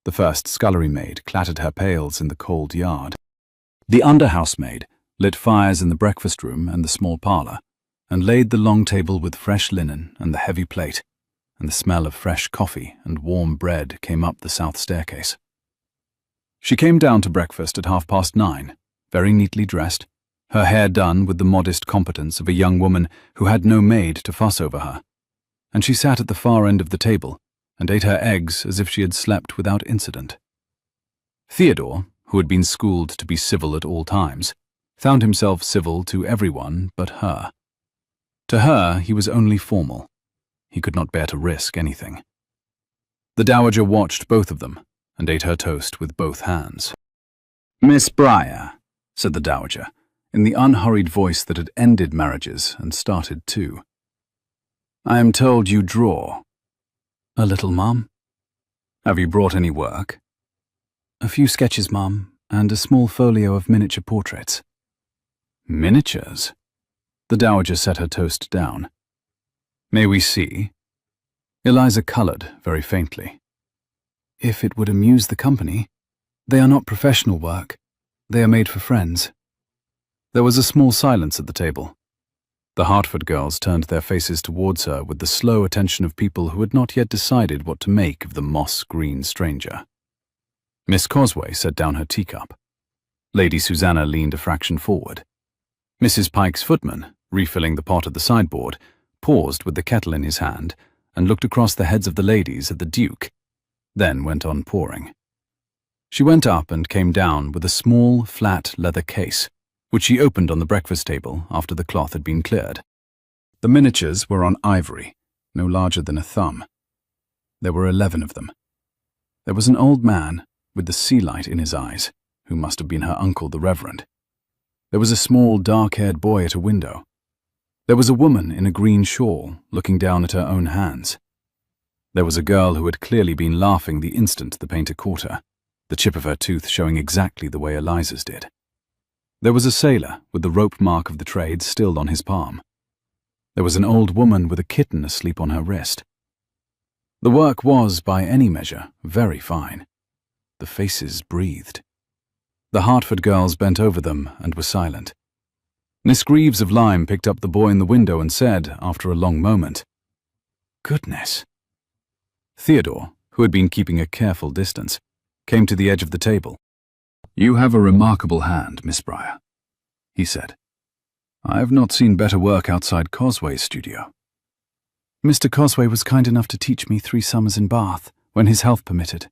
The first scullery maid clattered her pails in the cold yard. The under-housemaid lit fires in the breakfast room and the small parlour, and laid the long table with fresh linen and the heavy plate, and the smell of fresh coffee and warm bread came up the south staircase. She came down to breakfast at 9:30, very neatly dressed, her hair done with the modest competence of a young woman who had no maid to fuss over her, and she sat at the far end of the table and ate her eggs as if she had slept without incident. Theodore, who had been schooled to be civil at all times, found himself civil to everyone but her. To her he was only formal. He could not bear to risk anything. The dowager watched both of them and ate her toast with both hands. "Miss Briar," said the dowager, in the unhurried voice that had ended marriages and started two. "I am told you draw." "A little, Mum." "Have you brought any work?" "A few sketches, Mum, and a small folio of miniature portraits." "Miniatures?" The dowager set her toast down. "May we see?" Eliza coloured very faintly. "If it would amuse the company. They are not professional work. They are made for friends." There was a small silence at the table. The Hartford girls turned their faces towards her with the slow attention of people who had not yet decided what to make of the moss-green stranger. Miss Cosway set down her teacup. Lady Susanna leaned a fraction forward. Mrs. Pike's footman, refilling the pot at the sideboard, paused with the kettle in his hand, and looked across the heads of the ladies at the Duke, then went on pouring. She went up and came down with a small, flat leather case, which she opened on the breakfast table after the cloth had been cleared. The miniatures were on ivory, no larger than a thumb. There were 11 of them. There was an old man with the sea light in his eyes, who must have been her uncle the Reverend. There was a small, dark-haired boy at a window. There was a woman in a green shawl looking down at her own hands. There was a girl who had clearly been laughing the instant the painter caught her, the chip of her tooth showing exactly the way Eliza's did. There was a sailor with the rope mark of the trade still on his palm. There was an old woman with a kitten asleep on her wrist. The work was, by any measure, very fine. The faces breathed. The Hertford girls bent over them and were silent. Miss Greaves of Lyme picked up the boy in the window and said, after a long moment, "Goodness." Theodore, who had been keeping a careful distance, came to the edge of the table. "You have a remarkable hand, Miss Briar," he said. "I have not seen better work outside Cosway's studio." "Mr. Cosway was kind enough to teach me 3 summers in Bath, when his health permitted,"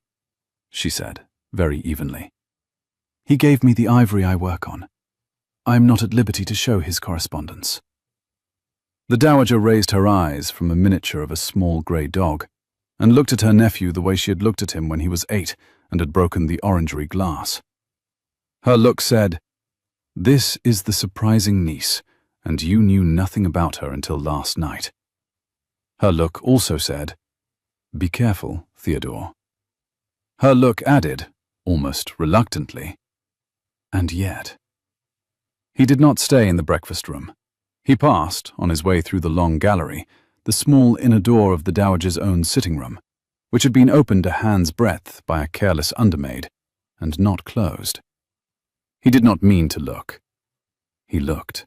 she said, very evenly. "He gave me the ivory I work on. I am not at liberty to show his correspondence." The dowager raised her eyes from a miniature of a small grey dog, and looked at her nephew the way she had looked at him when he was 8 and had broken the orangery glass. Her look said, "This is the surprising niece, and you knew nothing about her until last night." Her look also said, "Be careful, Theodore." Her look added, almost reluctantly, "And yet." He did not stay in the breakfast room. He passed, on his way through the long gallery, the small inner door of the dowager's own sitting room, which had been opened a hand's breadth by a careless undermaid, and not closed. He did not mean to look. He looked.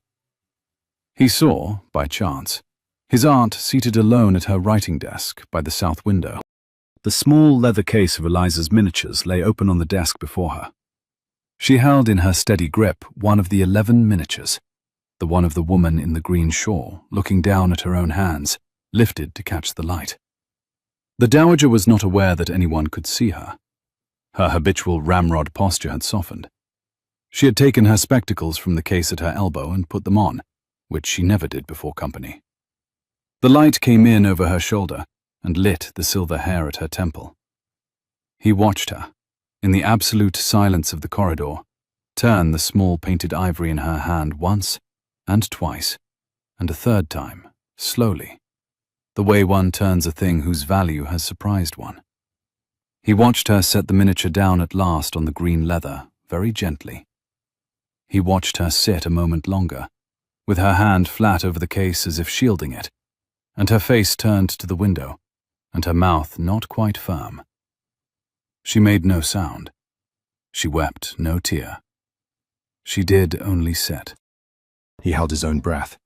He saw, by chance, his aunt seated alone at her writing desk by the south window. The small leather case of Eliza's miniatures lay open on the desk before her. She held in her steady grip one of the 11 miniatures, the one of the woman in the green shawl, looking down at her own hands, lifted to catch the light. The dowager was not aware that anyone could see her. Her habitual ramrod posture had softened. She had taken her spectacles from the case at her elbow and put them on, which she never did before company. The light came in over her shoulder and lit the silver hair at her temple. He watched her, in the absolute silence of the corridor, turn the small painted ivory in her hand once and twice, and a third time, slowly, the way one turns a thing whose value has surprised one. He watched her set the miniature down at last on the green leather, very gently. He watched her sit a moment longer, with her hand flat over the case as if shielding it, and her face turned to the window, and her mouth not quite firm. She made no sound. She wept no tear. She did only sit. He held his own breath.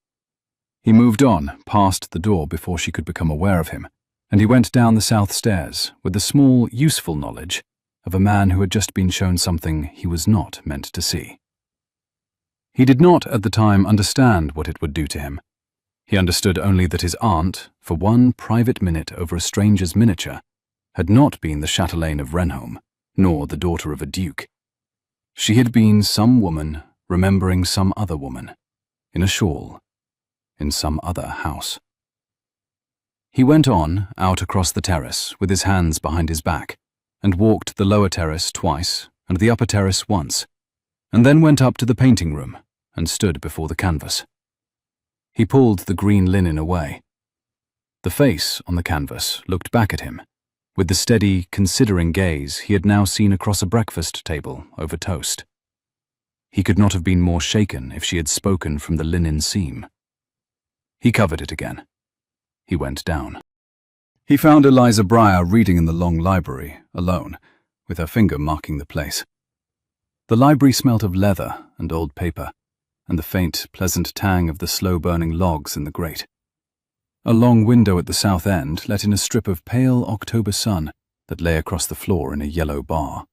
He moved on, past the door before she could become aware of him, and he went down the south stairs with the small, useful knowledge of a man who had just been shown something he was not meant to see. He did not at the time understand what it would do to him. He understood only that his aunt, for one private minute over a stranger's miniature, had not been the chatelaine of Renholm, nor the daughter of a duke. She had been some woman remembering some other woman, in a shawl, in some other house. He went on, out across the terrace, with his hands behind his back, and walked the lower terrace twice and the upper terrace once, and then went up to the painting room and stood before the canvas. He pulled the green linen away. The face on the canvas looked back at him, with the steady, considering gaze he had now seen across a breakfast table over toast. He could not have been more shaken if she had spoken from the linen seam. He covered it again. He went down. He found Eliza Briar reading in the long library, alone, with her finger marking the place. The library smelt of leather and old paper, and the faint, pleasant tang of the slow-burning logs in the grate. A long window at the south end let in a strip of pale October sun that lay across the floor in a yellow bar.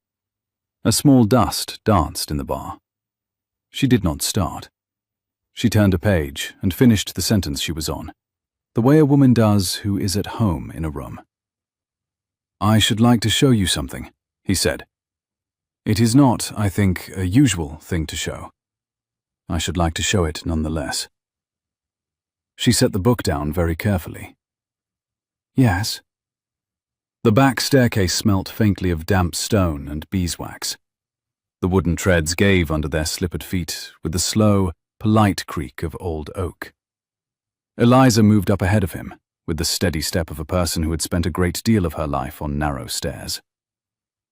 A small dust danced in the bar. She did not start. She turned a page and finished the sentence she was on, the way a woman does who is at home in a room. "I should like to show you something," he said. "It is not, I think, a usual thing to show. I should like to show it nonetheless." She set the book down very carefully. "Yes." The back staircase smelt faintly of damp stone and beeswax. The wooden treads gave under their slippered feet with the slow, polite creak of old oak. Eliza moved up ahead of him, with the steady step of a person who had spent a great deal of her life on narrow stairs.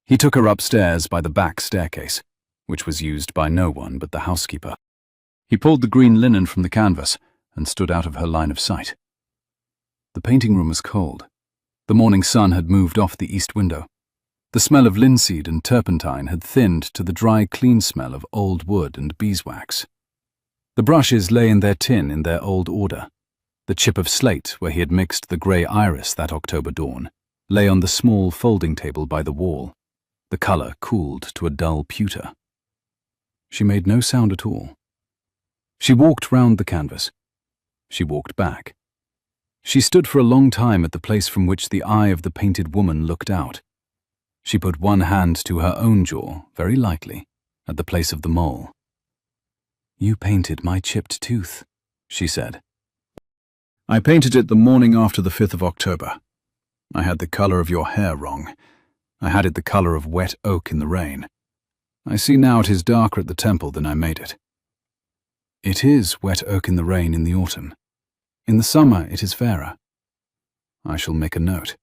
He took her upstairs by the back staircase, which was used by no one but the housekeeper. He pulled the green linen from the canvas and stood out of her line of sight. The painting room was cold. The morning sun had moved off the east window. The smell of linseed and turpentine had thinned to the dry, clean smell of old wood and beeswax. The brushes lay in their tin in their old order. The chip of slate where he had mixed the grey iris that October dawn lay on the small folding table by the wall, the colour cooled to a dull pewter. She made no sound at all. She walked round the canvas. She walked back. She stood for a long time at the place from which the eye of the painted woman looked out. She put one hand to her own jaw, very lightly, at the place of the mole. "You painted my chipped tooth," she said. "I painted it the morning after the 5th of October. I had the colour of your hair wrong. I had it the colour of wet oak in the rain. I see now it is darker at the temple than I made it. It is wet oak in the rain in the autumn. In the summer it is fairer. I shall make a note."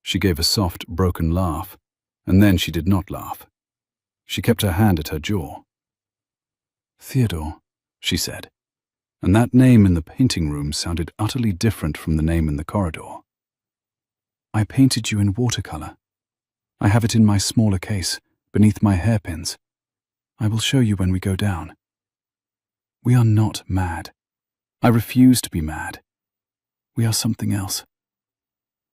She gave a soft, broken laugh, and then she did not laugh. She kept her hand at her jaw. "Theodore," she said, and that name in the painting room sounded utterly different from the name in the corridor. "I painted you in watercolour. I have it in my smaller case, beneath my hairpins. I will show you when we go down. We are not mad. I refuse to be mad. We are something else.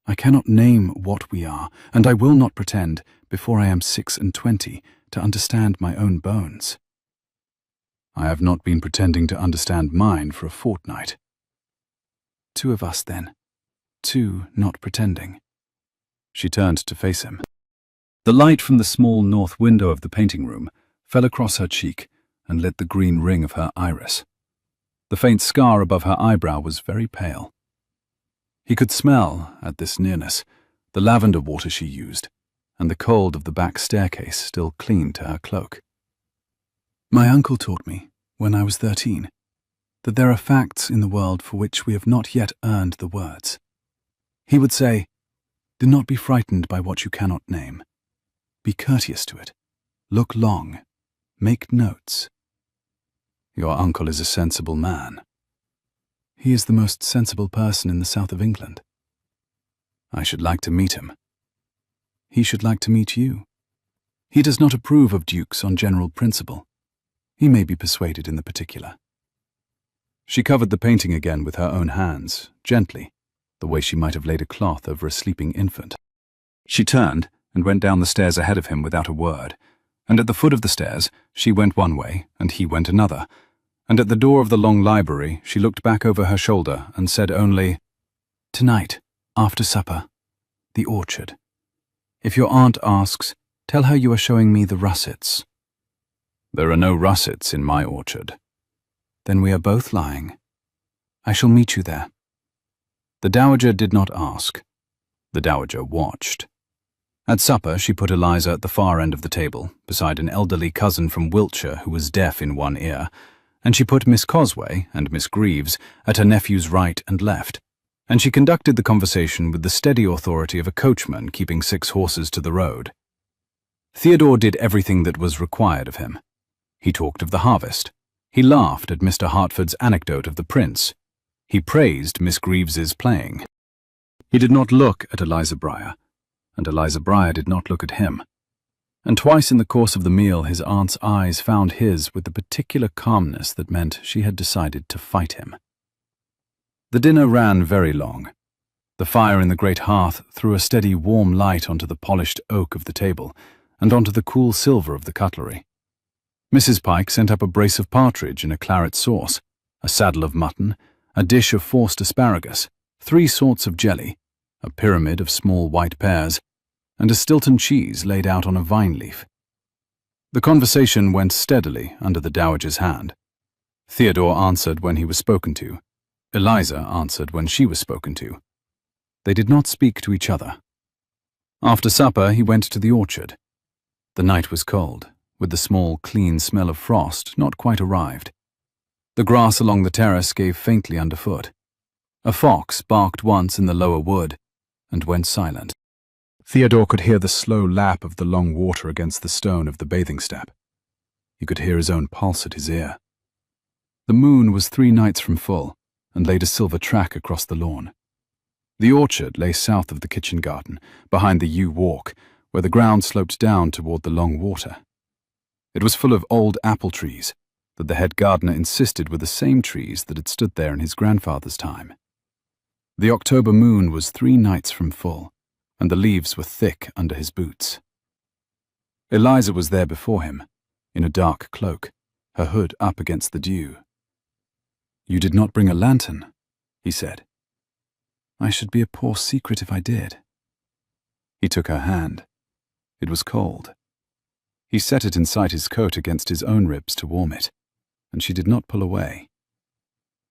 I cannot name what we are, and I will not pretend, before I am 26, to understand my own bones. I have not been pretending to understand mine for a fortnight. Two of us, then. Two not pretending." She turned to face him. The light from the small north window of the painting room fell across her cheek and lit the green ring of her iris. The faint scar above her eyebrow was very pale. He could smell, at this nearness, the lavender water she used, and the cold of the back staircase still clinging to her cloak. "My uncle taught me, when I was 13, that there are facts in the world for which we have not yet earned the words. He would say, 'Do not be frightened by what you cannot name. Be courteous to it. Look long. Make notes.' Your uncle is a sensible man." "He is the most sensible person in the south of England." "I should like to meet him." "He should like to meet you. He does not approve of dukes on general principle. He may be persuaded in the particular." She covered the painting again with her own hands, gently, the way she might have laid a cloth over a sleeping infant. She turned and went down the stairs ahead of him without a word, and at the foot of the stairs she went one way and he went another, and at the door of the long library she looked back over her shoulder and said only, "Tonight, after supper, the orchard. If your aunt asks, tell her you are showing me the russets." "There are no russets in my orchard." "Then we are both lying. I shall meet you there." The dowager did not ask. The dowager watched. At supper she put Eliza at the far end of the table, beside an elderly cousin from Wiltshire who was deaf in one ear, and she put Miss Cosway and Miss Greaves at her nephew's right and left, and she conducted the conversation with the steady authority of a coachman keeping 6 horses to the road. Theodore did everything that was required of him. He talked of the harvest. He laughed at Mr. Hartford's anecdote of the prince. He praised Miss Greaves's playing. He did not look at Eliza Briar, and Eliza Briar did not look at him. And twice in the course of the meal his aunt's eyes found his with the particular calmness that meant she had decided to fight him. The dinner ran very long. The fire in the great hearth threw a steady warm light onto the polished oak of the table and onto the cool silver of the cutlery. Mrs. Pike sent up a brace of partridge in a claret sauce, a saddle of mutton, a dish of forced asparagus, 3 sorts of jelly, a pyramid of small white pears, and a Stilton cheese laid out on a vine leaf. The conversation went steadily under the dowager's hand. Theodore answered when he was spoken to. Eliza answered when she was spoken to. They did not speak to each other. After supper, he went to the orchard. The night was cold, with the small, clean smell of frost not quite arrived. The grass along the terrace gave faintly underfoot. A fox barked once in the lower wood and went silent. Theodore could hear the slow lap of the long water against the stone of the bathing step. He could hear his own pulse at his ear. The moon was 3 nights from full and laid a silver track across the lawn. The orchard lay south of the kitchen garden, behind the yew walk, where the ground sloped down toward the long water. It was full of old apple trees that the head gardener insisted were the same trees that had stood there in his grandfather's time. The October moon was 3 nights from full, and the leaves were thick under his boots. Eliza was there before him, in a dark cloak, her hood up against the dew. "You did not bring a lantern," he said. "I should be a poor secret if I did." He took her hand. It was cold. He set it inside his coat against his own ribs to warm it, and she did not pull away.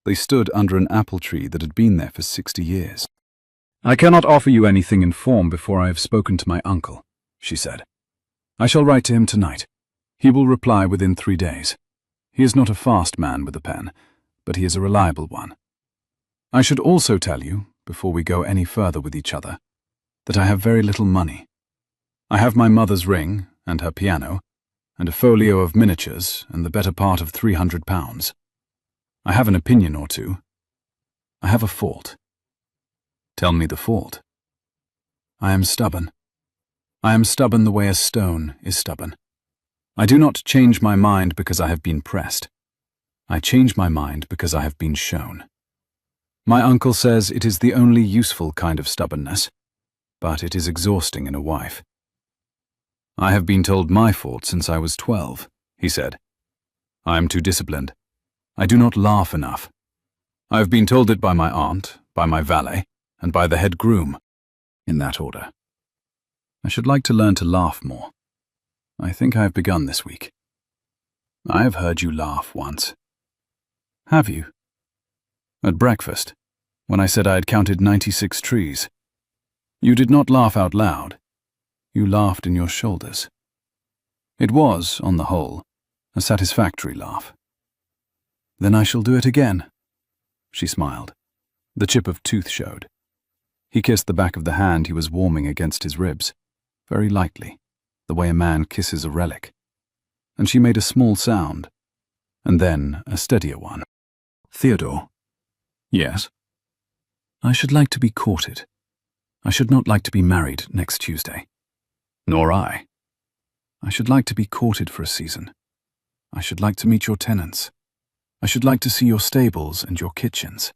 They stood under an apple tree that had been there for 60 years. "I cannot offer you anything in form before I have spoken to my uncle," she said. "I shall write to him tonight. He will reply within 3 days. He is not a fast man with a pen, but he is a reliable one. I should also tell you, before we go any further with each other, that I have very little money. I have my mother's ring and her piano, and a folio of miniatures and the better part of £300. I have an opinion or two. I have a fault." "Tell me the fault." "I am stubborn. I am stubborn the way a stone is stubborn. I do not change my mind because I have been pressed. I change my mind because I have been shown. My uncle says it is the only useful kind of stubbornness, but it is exhausting in a wife. I have been told my fault since I was 12, he said. I am too disciplined. I do not laugh enough. I have been told it by my aunt, by my valet, and by the head groom, in that order. I should like to learn to laugh more. I think I have begun this week. I have heard you laugh once. Have you? At breakfast, when I said I had counted 96 trees. You did not laugh out loud. You laughed in your shoulders. It was, on the whole, a satisfactory laugh. Then I shall do it again. She smiled. The chip of tooth showed. He kissed the back of the hand he was warming against his ribs, very lightly, the way a man kisses a relic. And she made a small sound, and then a steadier one. Theodore. Yes? I should like to be courted. I should not like to be married next Tuesday. Nor I. I should like to be courted for a season. I should like to meet your tenants. I should like to see your stables and your kitchens.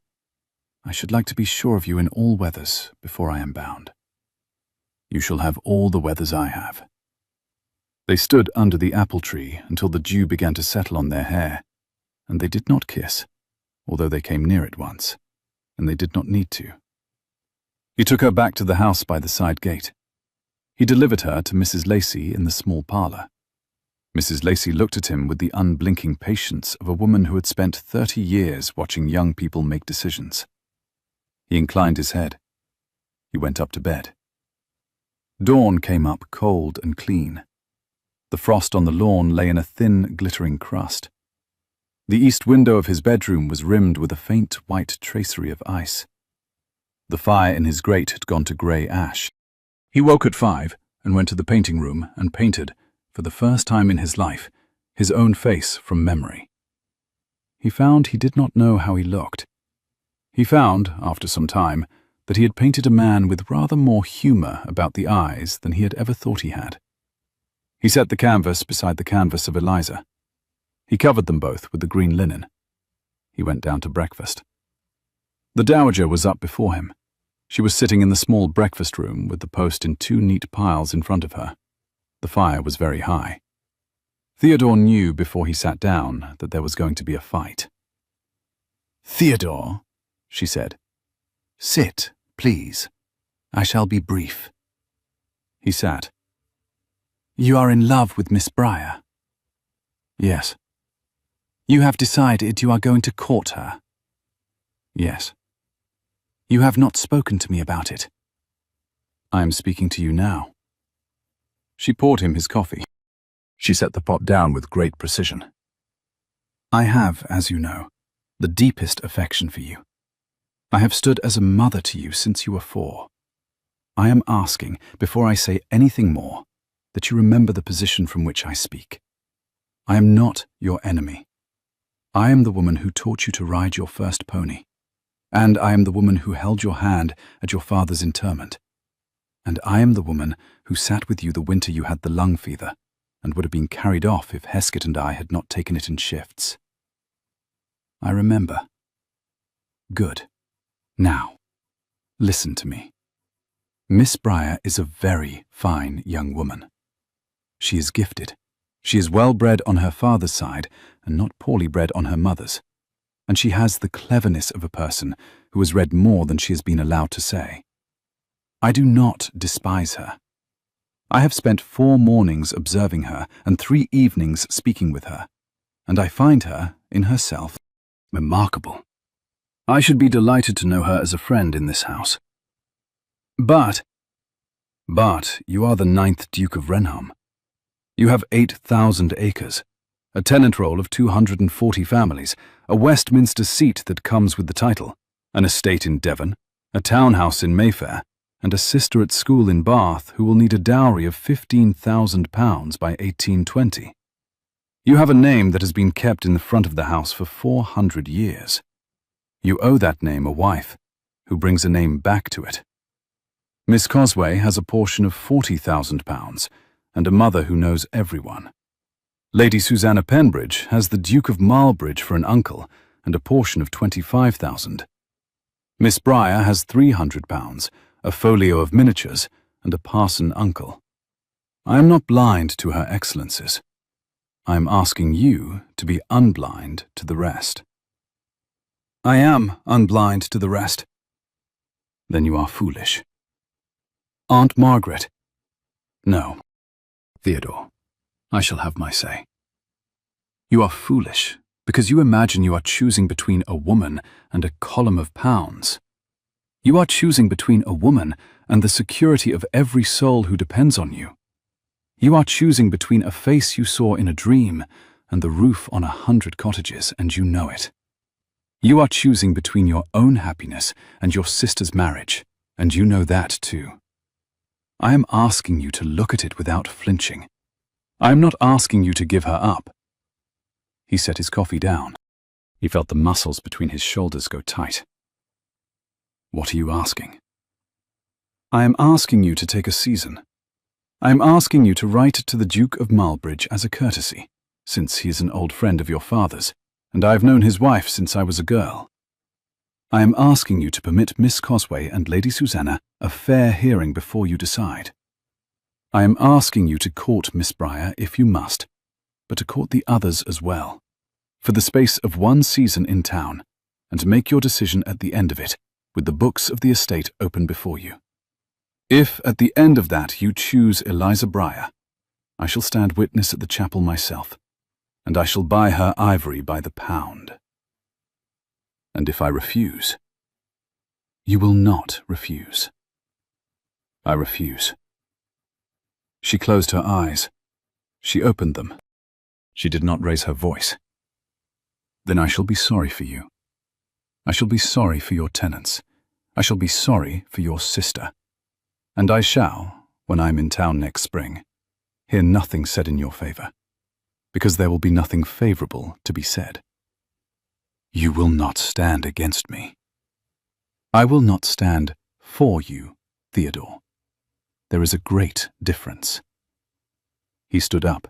I should like to be sure of you in all weathers before I am bound. You shall have all the weathers I have. They stood under the apple tree until the dew began to settle on their hair, and they did not kiss, although they came near it once, and they did not need to. He took her back to the house by the side gate. He delivered her to Mrs. Lacey in the small parlour. Mrs. Lacey looked at him with the unblinking patience of a woman who had spent 30 years watching young people make decisions. He inclined his head. He went up to bed. Dawn came up cold and clean. The frost on the lawn lay in a thin, glittering crust. The east window of his bedroom was rimmed with a faint white tracery of ice. The fire in his grate had gone to grey ash. He woke at 5 and went to the painting room and painted, for the first time in his life, his own face from memory. He found he did not know how he looked. He found, after some time, that he had painted a man with rather more humour about the eyes than he had ever thought he had. He set the canvas beside the canvas of Eliza. He covered them both with the green linen. He went down to breakfast. The dowager was up before him. She was sitting in the small breakfast room with the post in 2 neat piles in front of her. The fire was very high. Theodore knew before he sat down that there was going to be a fight. "Theodore," she said, "sit, please. I shall be brief." He sat. "You are in love with Miss Briar?" "Yes." "You have decided you are going to court her?" "Yes." "You have not spoken to me about it." "I am speaking to you now." She poured him his coffee. She set the pot down with great precision. "I have, as you know, the deepest affection for you. I have stood as a mother to you since you were 4. I am asking, before I say anything more, that you remember the position from which I speak. I am not your enemy. I am the woman who taught you to ride your first pony, and I am the woman who held your hand at your father's interment, and I am the woman who sat with you the winter you had the lung fever, and would have been carried off if Heskett and I had not taken it in shifts. I remember. Good. Now, listen to me. Miss Briar is a very fine young woman. She is gifted. She is well bred on her father's side and not poorly bred on her mother's, and she has the cleverness of a person who has read more than she has been allowed to say. I do not despise her. I have spent 4 mornings observing her and 3 evenings speaking with her, and I find her, in herself, remarkable. I should be delighted to know her as a friend in this house. But you are the 9th Duke of Renham. You have 8,000 acres, a tenant roll of 240 families, a Westminster seat that comes with the title, an estate in Devon, a townhouse in Mayfair, and a sister at school in Bath who will need a dowry of £15,000 by 1820. You have a name that has been kept in the front of the house for 400 years. You owe that name a wife, who brings a name back to it. Miss Cosway has a portion of £40,000, and a mother who knows everyone. Lady Susanna Penbridge has the Duke of Marlbridge for an uncle, and a portion of £25,000. Miss Briar has £300, a folio of miniatures, and a parson uncle. I am not blind to her excellences. I am asking you to be unblind to the rest. I am unblind to the rest. Then you are foolish. Aunt Margaret. No. Theodore, I shall have my say. You are foolish because you imagine you are choosing between a woman and a column of pounds. You are choosing between a woman and the security of every soul who depends on you. You are choosing between a face you saw in a dream and the roof on 100 cottages, and you know it. You are choosing between your own happiness and your sister's marriage, and you know that too. I am asking you to look at it without flinching. I am not asking you to give her up. He set his coffee down. He felt the muscles between his shoulders go tight. What are you asking? I am asking you to take a season. I am asking you to write to the Duke of Marlbridge as a courtesy, since he is an old friend of your father's, and I have known his wife since I was a girl. I am asking you to permit Miss Cosway and Lady Susanna a fair hearing before you decide. I am asking you to court Miss Briar if you must, but to court the others as well, for the space of 1 season in town, and to make your decision at the end of it, with the books of the estate open before you. If at the end of that you choose Eliza Briar, I shall stand witness at the chapel myself, and I shall buy her ivory by the pound. And if I refuse, you will not refuse. I refuse. She closed her eyes. She opened them. She did not raise her voice. Then I shall be sorry for you. I shall be sorry for your tenants. I shall be sorry for your sister. And I shall, when I am in town next spring, hear nothing said in your favour, because there will be nothing favourable to be said. You will not stand against me. I will not stand for you, Theodore. There is a great difference. He stood up.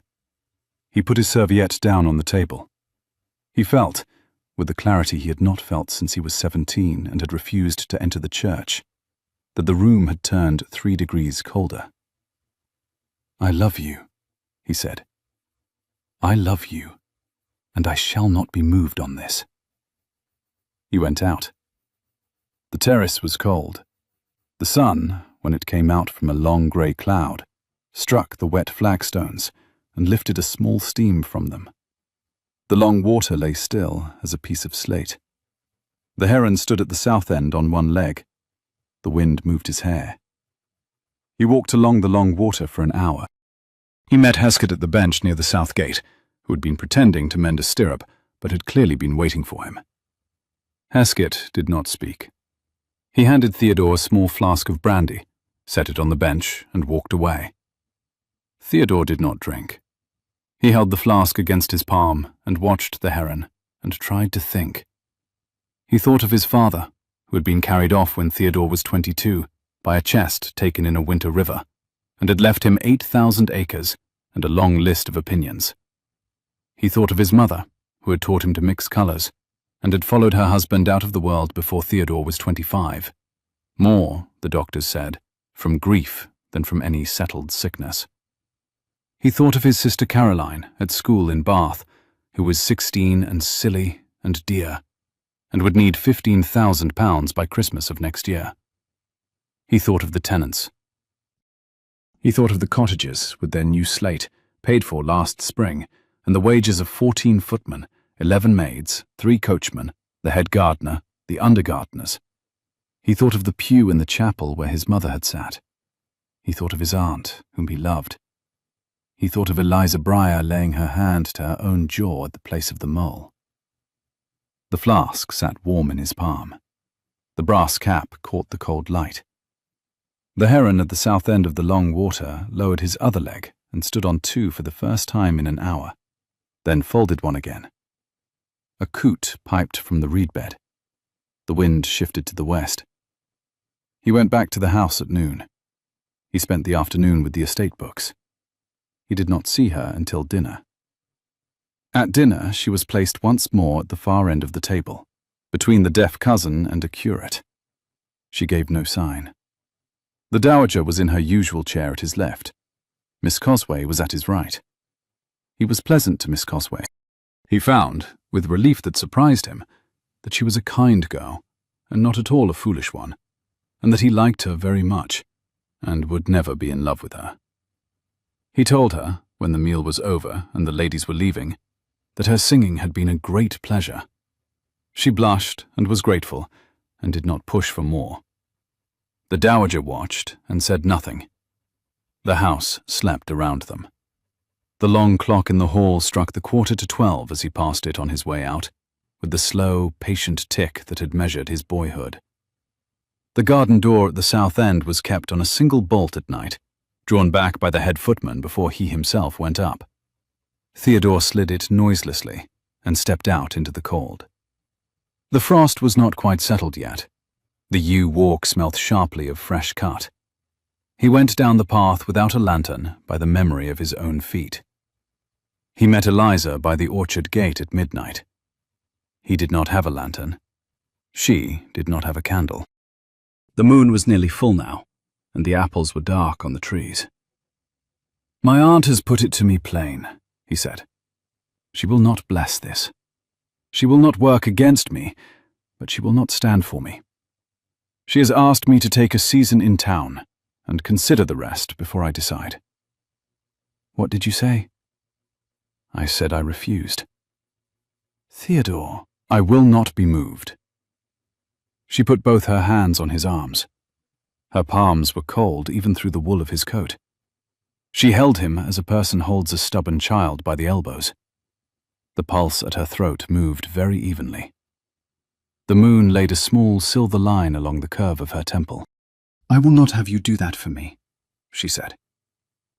He put his serviette down on the table. He felt, with the clarity he had not felt since he was 17 and had refused to enter the church, that the room had turned 3 degrees colder. I love you, he said. I love you, and I shall not be moved on this." He went out. The terrace was cold. The sun, when it came out from a long grey cloud, struck the wet flagstones and lifted a small steam from them. The long water lay still as a piece of slate. The heron stood at the south end on one leg. The wind moved his hair. He walked along the long water for an hour. He met Heskett at the bench near the south gate, who had been pretending to mend a stirrup, but had clearly been waiting for him. Heskett did not speak. He handed Theodore a small flask of brandy, set it on the bench, and walked away. Theodore did not drink. He held the flask against his palm and watched the heron and tried to think. He thought of his father, who had been carried off when Theodore was 22 by a chest taken in a winter river, and had left him 8,000 acres and a long list of opinions. He thought of his mother, who had taught him to mix colours, and had followed her husband out of the world before Theodore was 25. More, the doctors said, from grief than from any settled sickness. He thought of his sister Caroline at school in Bath, who was 16 and silly and dear, and would need £15,000 by Christmas of next year. He thought of the tenants. He thought of the cottages with their new slate, paid for last spring, and the wages of 14 footmen, 11 maids, 3 coachmen, the head gardener, the under-gardeners. He thought of the pew in the chapel where his mother had sat. He thought of his aunt, whom he loved. He thought of Eliza Breyer laying her hand to her own jaw at the place of the mole. The flask sat warm in his palm. The brass cap caught the cold light. The heron at the south end of the long water lowered his other leg and stood on 2 for the first time in an hour, then folded one again. A coot piped from the reed bed. The wind shifted to the west. He went back to the house at noon. He spent the afternoon with the estate books. He did not see her until dinner. At dinner, she was placed once more at the far end of the table, between the deaf cousin and a curate. She gave no sign. The dowager was in her usual chair at his left. Miss Cosway was at his right. He was pleasant to Miss Cosway. He found, with relief that surprised him, that she was a kind girl, and not at all a foolish one, and that he liked her very much, and would never be in love with her. He told her, when the meal was over and the ladies were leaving, that her singing had been a great pleasure. She blushed and was grateful, and did not push for more. The dowager watched and said nothing. The house slept around them. The long clock in the hall struck the 11:45 as he passed it on his way out, with the slow, patient tick that had measured his boyhood. The garden door at the south end was kept on a single bolt at night, drawn back by the head footman before he himself went up. Theodore slid it noiselessly and stepped out into the cold. The frost was not quite settled yet. The yew walk smelt sharply of fresh cut. He went down the path without a lantern by the memory of his own feet. He met Eliza by the orchard gate at midnight. He did not have a lantern. She did not have a candle. The moon was nearly full now, and the apples were dark on the trees. "My aunt has put it to me plain," he said. "She will not bless this. She will not work against me, but she will not stand for me. She has asked me to take a season in town, and consider the rest before I decide." "What did you say?" "I said I refused." "Theodore, I will not be moved." She put both her hands on his arms. Her palms were cold even through the wool of his coat. She held him as a person holds a stubborn child by the elbows. The pulse at her throat moved very evenly. The moon laid a small silver line along the curve of her temple. "I will not have you do that for me," she said.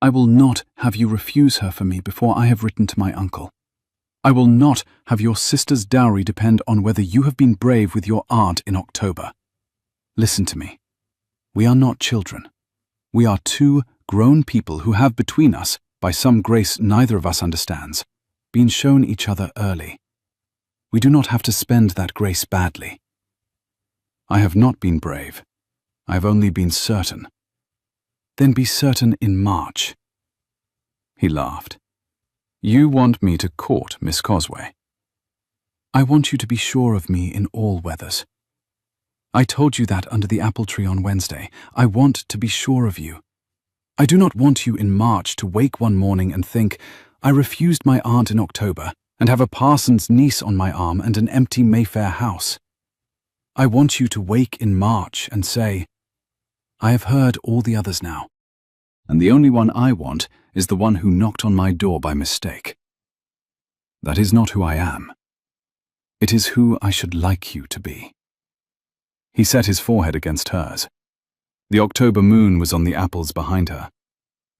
"I will not have you refuse her for me before I have written to my uncle. I will not have your sister's dowry depend on whether you have been brave with your aunt in October. Listen to me. We are not children. We are 2 grown people who have between us, by some grace neither of us understands, been shown each other early. We do not have to spend that grace badly. I have not been brave. I have only been certain. Then be certain in March." He laughed. You want me to court Miss Cosway. I want you to be sure of me in all weathers. I told you that under the apple tree on Wednesday. I want to be sure of you. I do not want you in March to wake one morning and think, I refused my aunt in October and have a parson's niece on my arm and an empty Mayfair house. I want you to wake in March and say, I have heard all the others now, and the only one I want is the one who knocked on my door by mistake. That is not who I am. It is who I should like you to be. He set his forehead against hers. The October moon was on the apples behind her.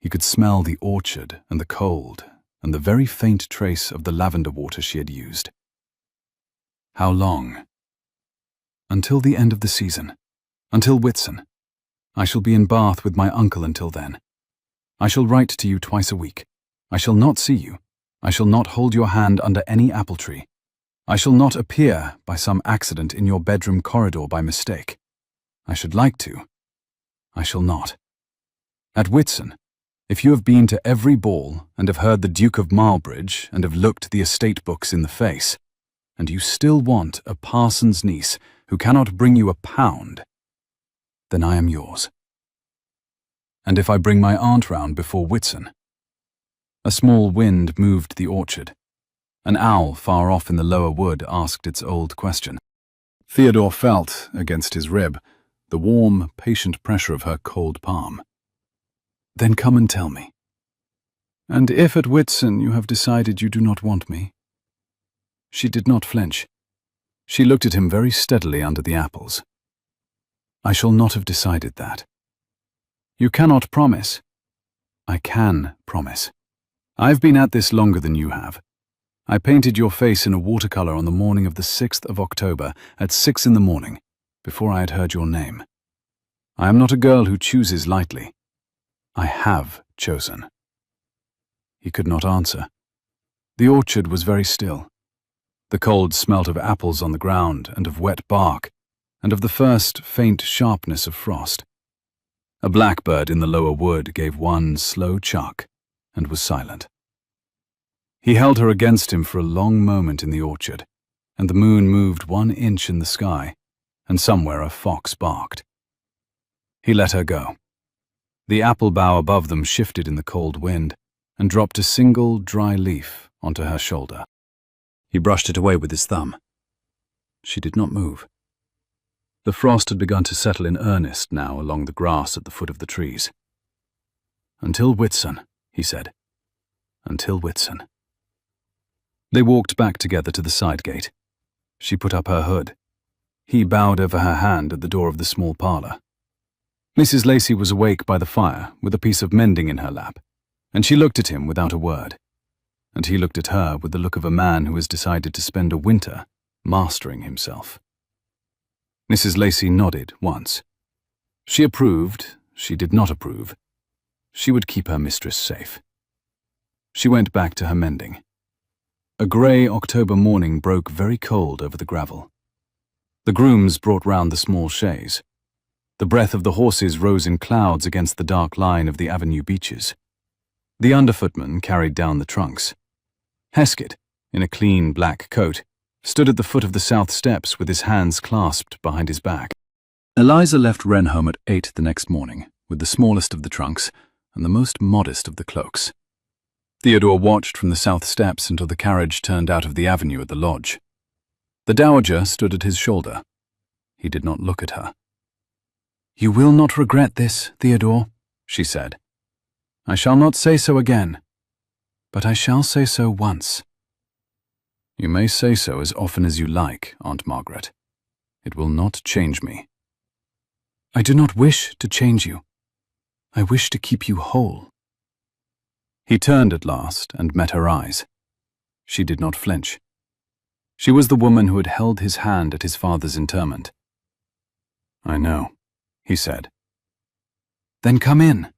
He could smell the orchard and the cold and the very faint trace of the lavender water she had used. How long? Until the end of the season. Until Whitsun. I shall be in Bath with my uncle until then. I shall write to you twice a week. I shall not see you. I shall not hold your hand under any apple tree. I shall not appear by some accident in your bedroom corridor by mistake. I should like to. I shall not. At Whitsun, if you have been to every ball and have heard the Duke of Marlbridge and have looked the estate books in the face, and you still want a parson's niece who cannot bring you a pound, then I am yours. And if I bring my aunt round before Whitsun? A small wind moved the orchard. An owl far off in the lower wood asked its old question. Theodore felt, against his rib, the warm, patient pressure of her cold palm. Then come and tell me. And if at Whitsun you have decided you do not want me? She did not flinch. She looked at him very steadily under the apples. I shall not have decided that. You cannot promise. I can promise. I've been at this longer than you have. I painted your face in a watercolor on the morning of the 6th of October at 6 in the morning, before I had heard your name. I am not a girl who chooses lightly. I have chosen. He could not answer. The orchard was very still. The cold smelt of apples on the ground and of wet bark, and of the first faint sharpness of frost. A blackbird in the lower wood gave one slow chuck and was silent. He held her against him for a long moment in the orchard, and the moon moved 1 inch in the sky, and somewhere a fox barked. He let her go. The apple bough above them shifted in the cold wind and dropped a single dry leaf onto her shoulder. He brushed it away with his thumb. She did not move. The frost had begun to settle in earnest now along the grass at the foot of the trees. Until Whitsun, he said. Until Whitsun. They walked back together to the side gate. She put up her hood. He bowed over her hand at the door of the small parlour. Mrs. Lacey was awake by the fire with a piece of mending in her lap, and she looked at him without a word. And he looked at her with the look of a man who has decided to spend a winter mastering himself. Mrs. Lacey nodded once. She approved, she did not approve. She would keep her mistress safe. She went back to her mending. A grey October morning broke very cold over the gravel. The grooms brought round the small chaise. The breath of the horses rose in clouds against the dark line of the avenue beeches. The underfootman carried down the trunks. Heskett, in a clean black coat, stood at the foot of the south steps with his hands clasped behind his back. Eliza left Wren home at 8 the next morning, with the smallest of the trunks and the most modest of the cloaks. Theodore watched from the south steps until the carriage turned out of the avenue at the lodge. The dowager stood at his shoulder. He did not look at her. "You will not regret this, Theodore," she said. "I shall not say so again, but I shall say so once." "You may say so as often as you like, Aunt Margaret. It will not change me." "I do not wish to change you. I wish to keep you whole." He turned at last and met her eyes. She did not flinch. She was the woman who had held his hand at his father's interment. "I know," he said. "Then come in.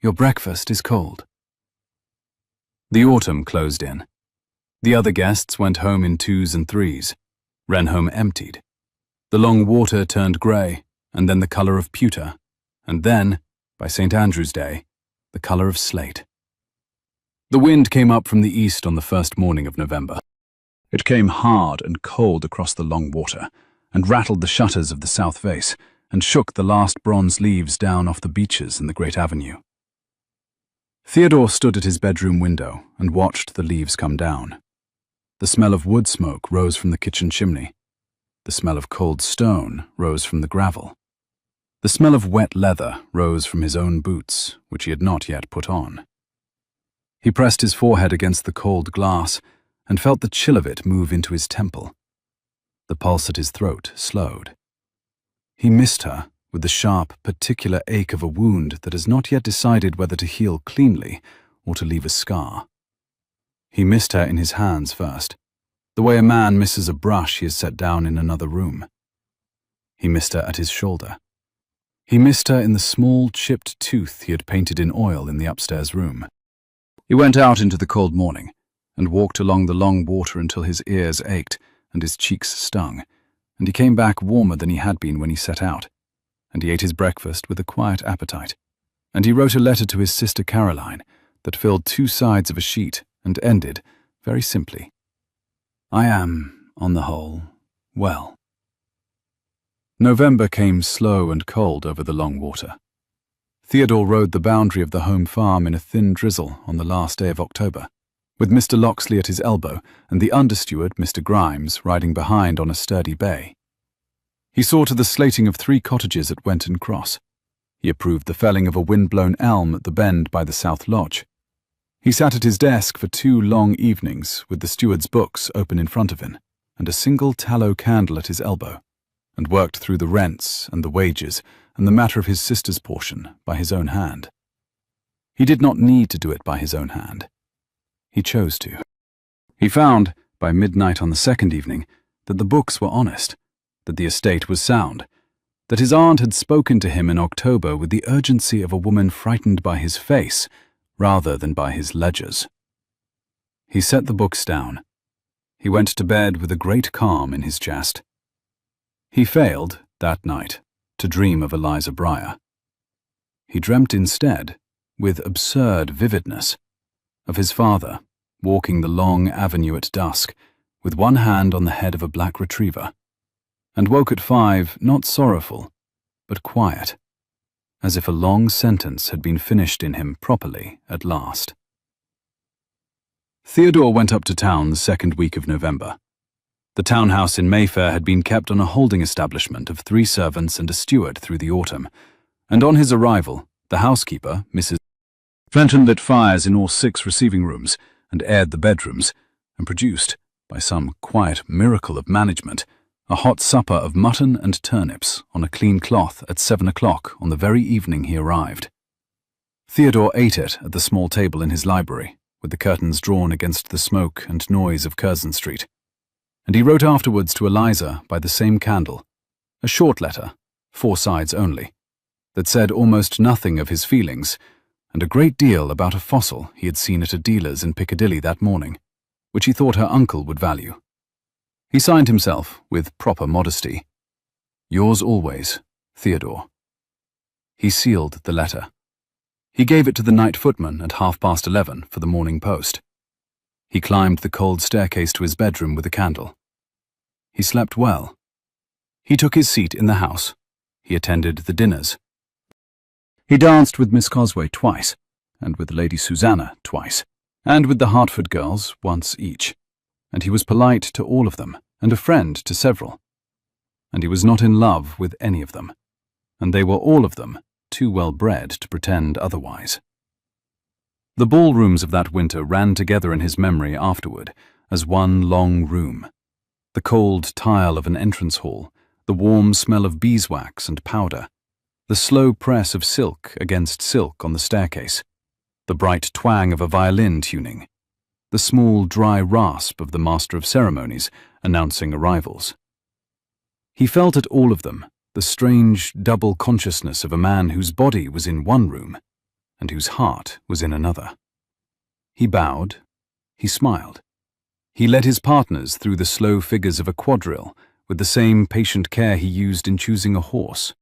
Your breakfast is cold." The autumn closed in. The other guests went home in 2s and 3s. Wrenhome emptied. The long water turned grey, and then the colour of pewter, and then, by St. Andrew's Day, the colour of slate. The wind came up from the east on the first morning of November. It came hard and cold across the long water, and rattled the shutters of the south face, and shook the last bronze leaves down off the beeches in the great avenue. Theodore stood at his bedroom window and watched the leaves come down. The smell of wood smoke rose from the kitchen chimney. The smell of cold stone rose from the gravel. The smell of wet leather rose from his own boots, which he had not yet put on. He pressed his forehead against the cold glass and felt the chill of it move into his temple. The pulse at his throat slowed. He missed her with the sharp, particular ache of a wound that has not yet decided whether to heal cleanly or to leave a scar. He missed her in his hands first, the way a man misses a brush he has set down in another room. He missed her at his shoulder. He missed her in the small, chipped tooth he had painted in oil in the upstairs room. He went out into the cold morning and walked along the long water until his ears ached and his cheeks stung, and he came back warmer than he had been when he set out, and he ate his breakfast with a quiet appetite, and he wrote a letter to his sister Caroline that filled 2 sides of a sheet and ended, very simply, "I am, on the whole, well." November came slow and cold over the long water. Theodore rode the boundary of the home farm in a thin drizzle on the last day of October, with Mr. Loxley at his elbow and the understeward, Mr. Grimes, riding behind on a sturdy bay. He saw to the slating of 3 cottages at Wenton Cross. He approved the felling of a wind-blown elm at the bend by the South Lodge. He sat at his desk for 2 long evenings with the steward's books open in front of him and a single tallow candle at his elbow, and worked through the rents and the wages and the matter of his sister's portion by his own hand. He did not need to do it by his own hand. He chose to. He found, by midnight on the second evening, that the books were honest, that the estate was sound, that his aunt had spoken to him in October with the urgency of a woman frightened by his face rather than by his ledgers. He set the books down. He went to bed with a great calm in his chest. He failed, that night, to dream of Eliza Breyer. He dreamt instead, with absurd vividness, of his father walking the long avenue at dusk with one hand on the head of a black retriever, and woke at 5 not sorrowful, but quiet, as if a long sentence had been finished in him properly at last. Theodore went up to town the second week of November. The townhouse in Mayfair had been kept on a holding establishment of 3 servants and a steward through the autumn, and on his arrival, the housekeeper, Mrs. Fenton, lit fires in all 6 receiving rooms and aired the bedrooms, and produced, by some quiet miracle of management, a hot supper of mutton and turnips on a clean cloth at 7 o'clock on the very evening he arrived. Theodore ate it at the small table in his library, with the curtains drawn against the smoke and noise of Curzon Street, and he wrote afterwards to Eliza by the same candle, a short letter, 4 sides only, that said almost nothing of his feelings, and a great deal about a fossil he had seen at a dealer's in Piccadilly that morning, which he thought her uncle would value. He signed himself, with proper modesty, "Yours always, Theodore." He sealed the letter. He gave it to the night footman at 11:30 for the morning post. He climbed the cold staircase to his bedroom with a candle. He slept well. He took his seat in the house. He attended the dinners. He danced with Miss Cosway twice, and with Lady Susanna twice, and with the Hertford girls once each, and he was polite to all of them, and a friend to several. And he was not in love with any of them, and they were all of them too well bred to pretend otherwise. The ballrooms of that winter ran together in his memory afterward as one long room. The cold tile of an entrance hall, the warm smell of beeswax and powder, the slow press of silk against silk on the staircase, the bright twang of a violin tuning, the small dry rasp of the master of ceremonies announcing arrivals. He felt at all of them the strange double consciousness of a man whose body was in one room and whose heart was in another. He bowed, he smiled. He led his partners through the slow figures of a quadrille with the same patient care he used in choosing a horse.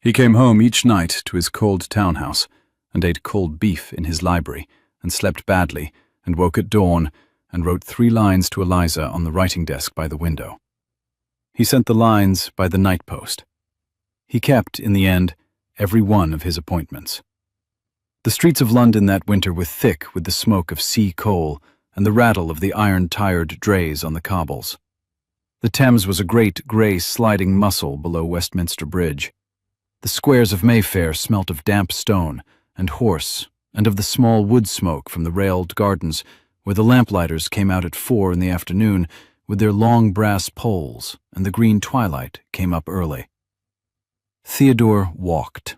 He came home each night to his cold townhouse and ate cold beef in his library and slept badly, and woke at dawn, and wrote 3 lines to Eliza on the writing desk by the window. He sent the lines by the night post. He kept, in the end, every one of his appointments. The streets of London that winter were thick with the smoke of sea coal and the rattle of the iron-tired drays on the cobbles. The Thames was a great grey sliding mussel below Westminster Bridge. The squares of Mayfair smelt of damp stone and horse, and of the small wood smoke from the railed gardens where the lamplighters came out at 4 in the afternoon with their long brass poles, and the green twilight came up early. Theodore walked.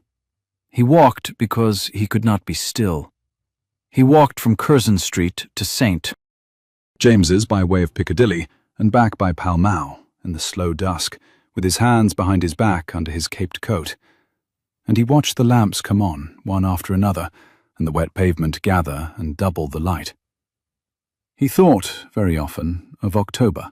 He walked because he could not be still. He walked from Curzon Street to St. James's by way of Piccadilly, and back by Pall Mall in the slow dusk, with his hands behind his back under his caped coat. And he watched the lamps come on, one after another, and the wet pavement gather and double the light. He thought, very often, of October.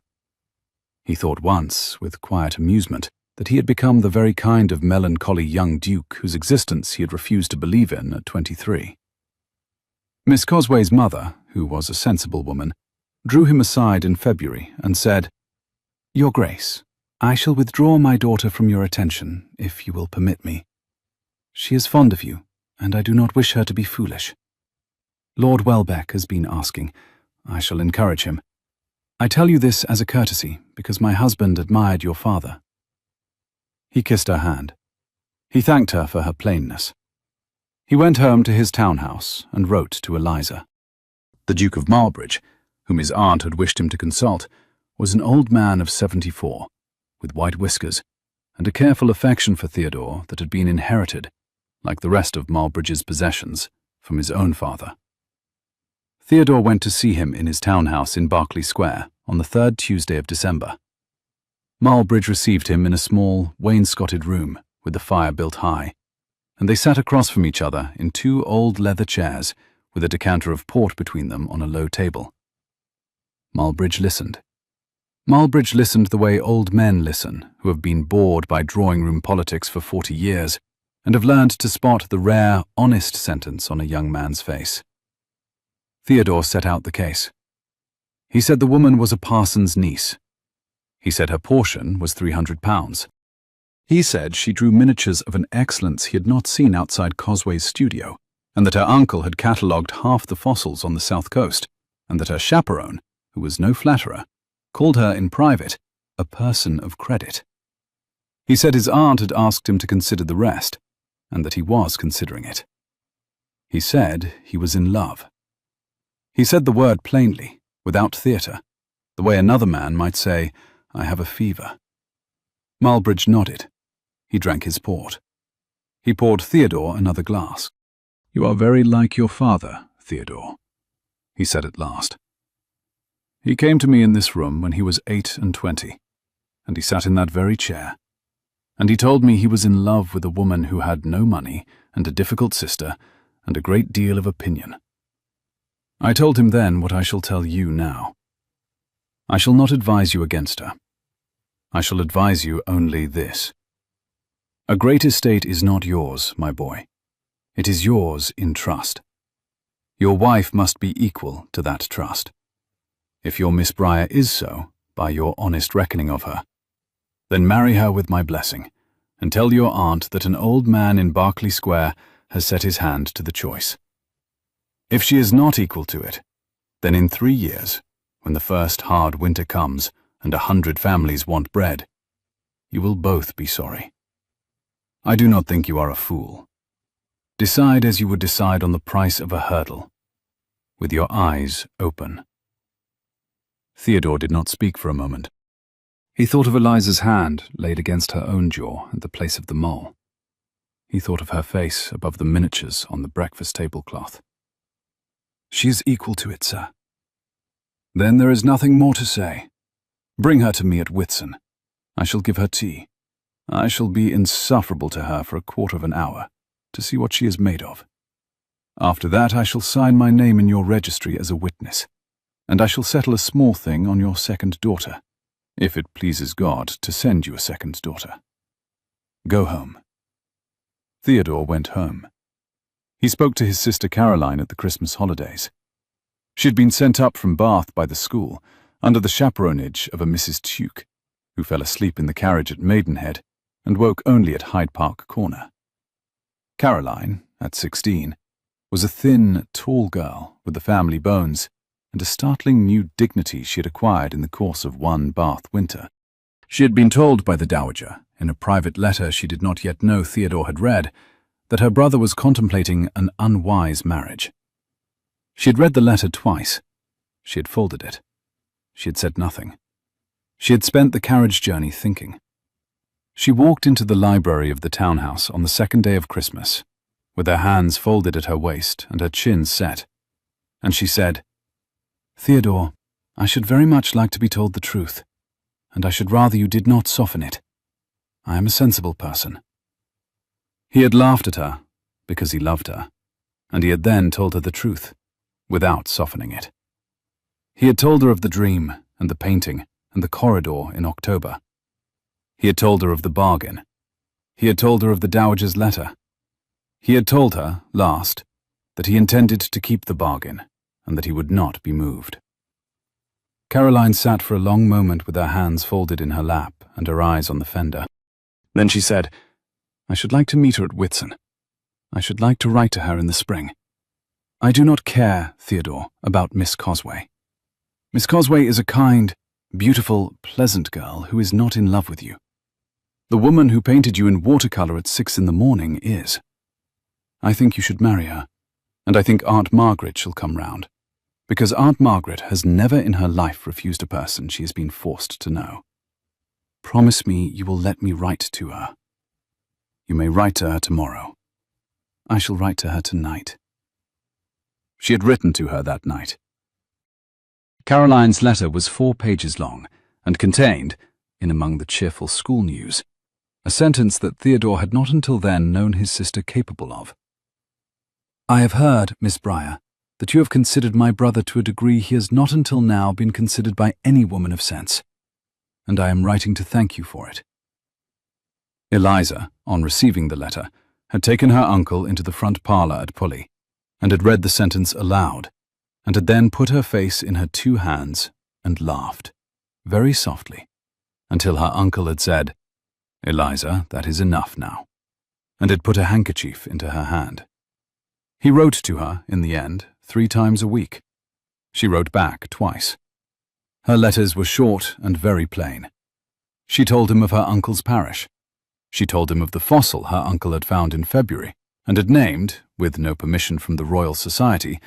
He thought once, with quiet amusement, that he had become the very kind of melancholy young duke whose existence he had refused to believe in at 23. Miss Cosway's mother, who was a sensible woman, drew him aside in February and said, "Your Grace, I shall withdraw my daughter from your attention, if you will permit me. She is fond of you, and I do not wish her to be foolish. Lord Welbeck has been asking. I shall encourage him. I tell you this as a courtesy, because my husband admired your father." He kissed her hand. He thanked her for her plainness. He went home to his townhouse and wrote to Eliza. The Duke of Marlbridge, whom his aunt had wished him to consult, was an old man of 74, with white whiskers, and a careful affection for Theodore that had been inherited, like the rest of Marlbridge's possessions, from his own father. Theodore went to see him in his townhouse in Berkeley Square on the 3rd Tuesday of December. Marlbridge received him in a small, wainscoted room with the fire built high, and they sat across from each other in 2 old leather chairs with a decanter of port between them on a low table. Marlbridge listened. Marlbridge listened the way old men listen who have been bored by drawing-room politics for 40 years and have learned to spot the rare, honest sentence on a young man's face. Theodore set out the case. He said the woman was a parson's niece. He said her portion was £300. He said she drew miniatures of an excellence he had not seen outside Cosway's studio, and that her uncle had catalogued half the fossils on the south coast, and that her chaperone, who was no flatterer, called her in private a person of credit. He said his aunt had asked him to consider the rest, and that he was considering it. He said he was in love. He said the word plainly, without theatre, the way another man might say, "I have a fever." Marlbridge nodded. He drank his port. He poured Theodore another glass. "You are very like your father, Theodore," he said at last. "He came to me in this room when he was 28, and he sat in that very chair, and he told me he was in love with a woman who had no money and a difficult sister and a great deal of opinion. I told him then what I shall tell you now. I shall not advise you against her. I shall advise you only this. A great estate is not yours, my boy. It is yours in trust. Your wife must be equal to that trust. If your Miss Briar is so, by your honest reckoning of her, then marry her with my blessing, and tell your aunt that an old man in Berkeley Square has set his hand to the choice. If she is not equal to it, then in 3 years, when the first hard winter comes and 100 families want bread, you will both be sorry. I do not think you are a fool. Decide as you would decide on the price of a hurdle, with your eyes open." Theodore did not speak for a moment. He thought of Eliza's hand laid against her own jaw at the place of the mole. He thought of her face above the miniatures on the breakfast tablecloth. "She is equal to it, sir." "Then there is nothing more to say. Bring her to me at Whitsun. I shall give her tea. I shall be insufferable to her for a quarter of an hour, to see what she is made of. After that I shall sign my name in your registry as a witness, and I shall settle a small thing on your second daughter, if it pleases God to send you a second daughter. Go home." Theodore went home. He spoke to his sister Caroline at the Christmas holidays. She had been sent up from Bath by the school under the chaperonage of a Mrs. Tuke, who fell asleep in the carriage at Maidenhead and woke only at Hyde Park Corner. Caroline, at 16, was a thin, tall girl with the family bones and a startling new dignity she had acquired in the course of one Bath winter. She had been told by the Dowager, in a private letter she did not yet know Theodore had read, that her brother was contemplating an unwise marriage. She had read the letter twice. She had folded it. She had said nothing. She had spent the carriage journey thinking. She walked into the library of the townhouse on the second day of Christmas, with her hands folded at her waist and her chin set, and she said, "Theodore, I should very much like to be told the truth, and I should rather you did not soften it. I am a sensible person." He had laughed at her, because he loved her, and he had then told her the truth, without softening it. He had told her of the dream, and the painting, and the corridor in October. He had told her of the bargain. He had told her of the Dowager's letter. He had told her, last, that he intended to keep the bargain, and that he would not be moved. Caroline sat for a long moment with her hands folded in her lap and her eyes on the fender. Then she said, "I should like to meet her at Whitsun. I should like to write to her in the spring. I do not care, Theodore, about Miss Cosway. Miss Cosway is a kind, beautiful, pleasant girl who is not in love with you. The woman who painted you in watercolor at 6 in the morning is. I think you should marry her, and I think Aunt Margaret shall come round, because Aunt Margaret has never in her life refused a person she has been forced to know. Promise me you will let me write to her. You may write to her tomorrow. I shall write to her tonight." She had written to her that night. Caroline's letter was 4 pages long and contained, in among the cheerful school news, a sentence that Theodore had not until then known his sister capable of. "I have heard, Miss Briar, that you have considered my brother to a degree he has not until now been considered by any woman of sense, and I am writing to thank you for it." Eliza, on receiving the letter, had taken her uncle into the front parlour at Pully, and had read the sentence aloud, and had then put her face in her 2 hands and laughed, very softly, until her uncle had said, "Eliza, that is enough now," and had put a handkerchief into her hand. He wrote to her, in the end, 3 times a week. She wrote back twice. Her letters were short and very plain. She told him of her uncle's parish. She told him of the fossil her uncle had found in February, and had named, with no permission from the Royal Society,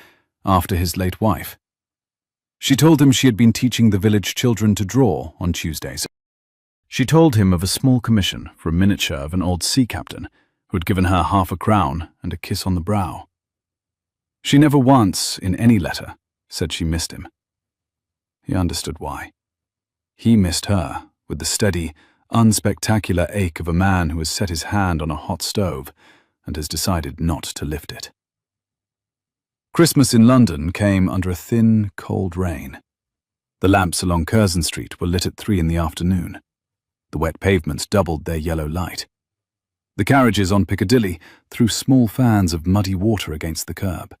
after his late wife. She told him she had been teaching the village children to draw on Tuesdays. She told him of a small commission for a miniature of an old sea captain who had given her half a crown and a kiss on the brow. She never once, in any letter, said she missed him. He understood why. He missed her, with the steady, unspectacular ache of a man who has set his hand on a hot stove and has decided not to lift it. Christmas in London came under a thin, cold rain. The lamps along Curzon Street were lit at 3 in the afternoon. The wet pavements doubled their yellow light. The carriages on Piccadilly threw small fans of muddy water against the curb.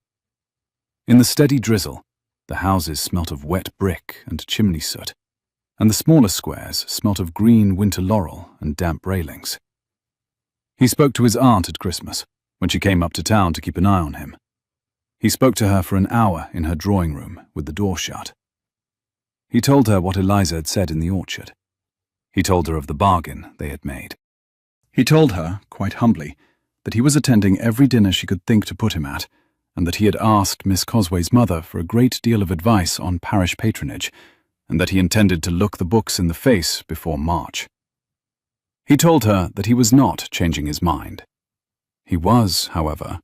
In the steady drizzle, the houses smelt of wet brick and chimney soot, and the smaller squares smelt of green winter laurel and damp railings. He spoke to his aunt at Christmas, when she came up to town to keep an eye on him. He spoke to her for an hour in her drawing room with the door shut. He told her what Eliza had said in the orchard. He told her of the bargain they had made. He told her, quite humbly, that he was attending every dinner she could think to put him at, and that he had asked Miss Cosway's mother for a great deal of advice on parish patronage, and that he intended to look the books in the face before March. He told her that he was not changing his mind. He was, however,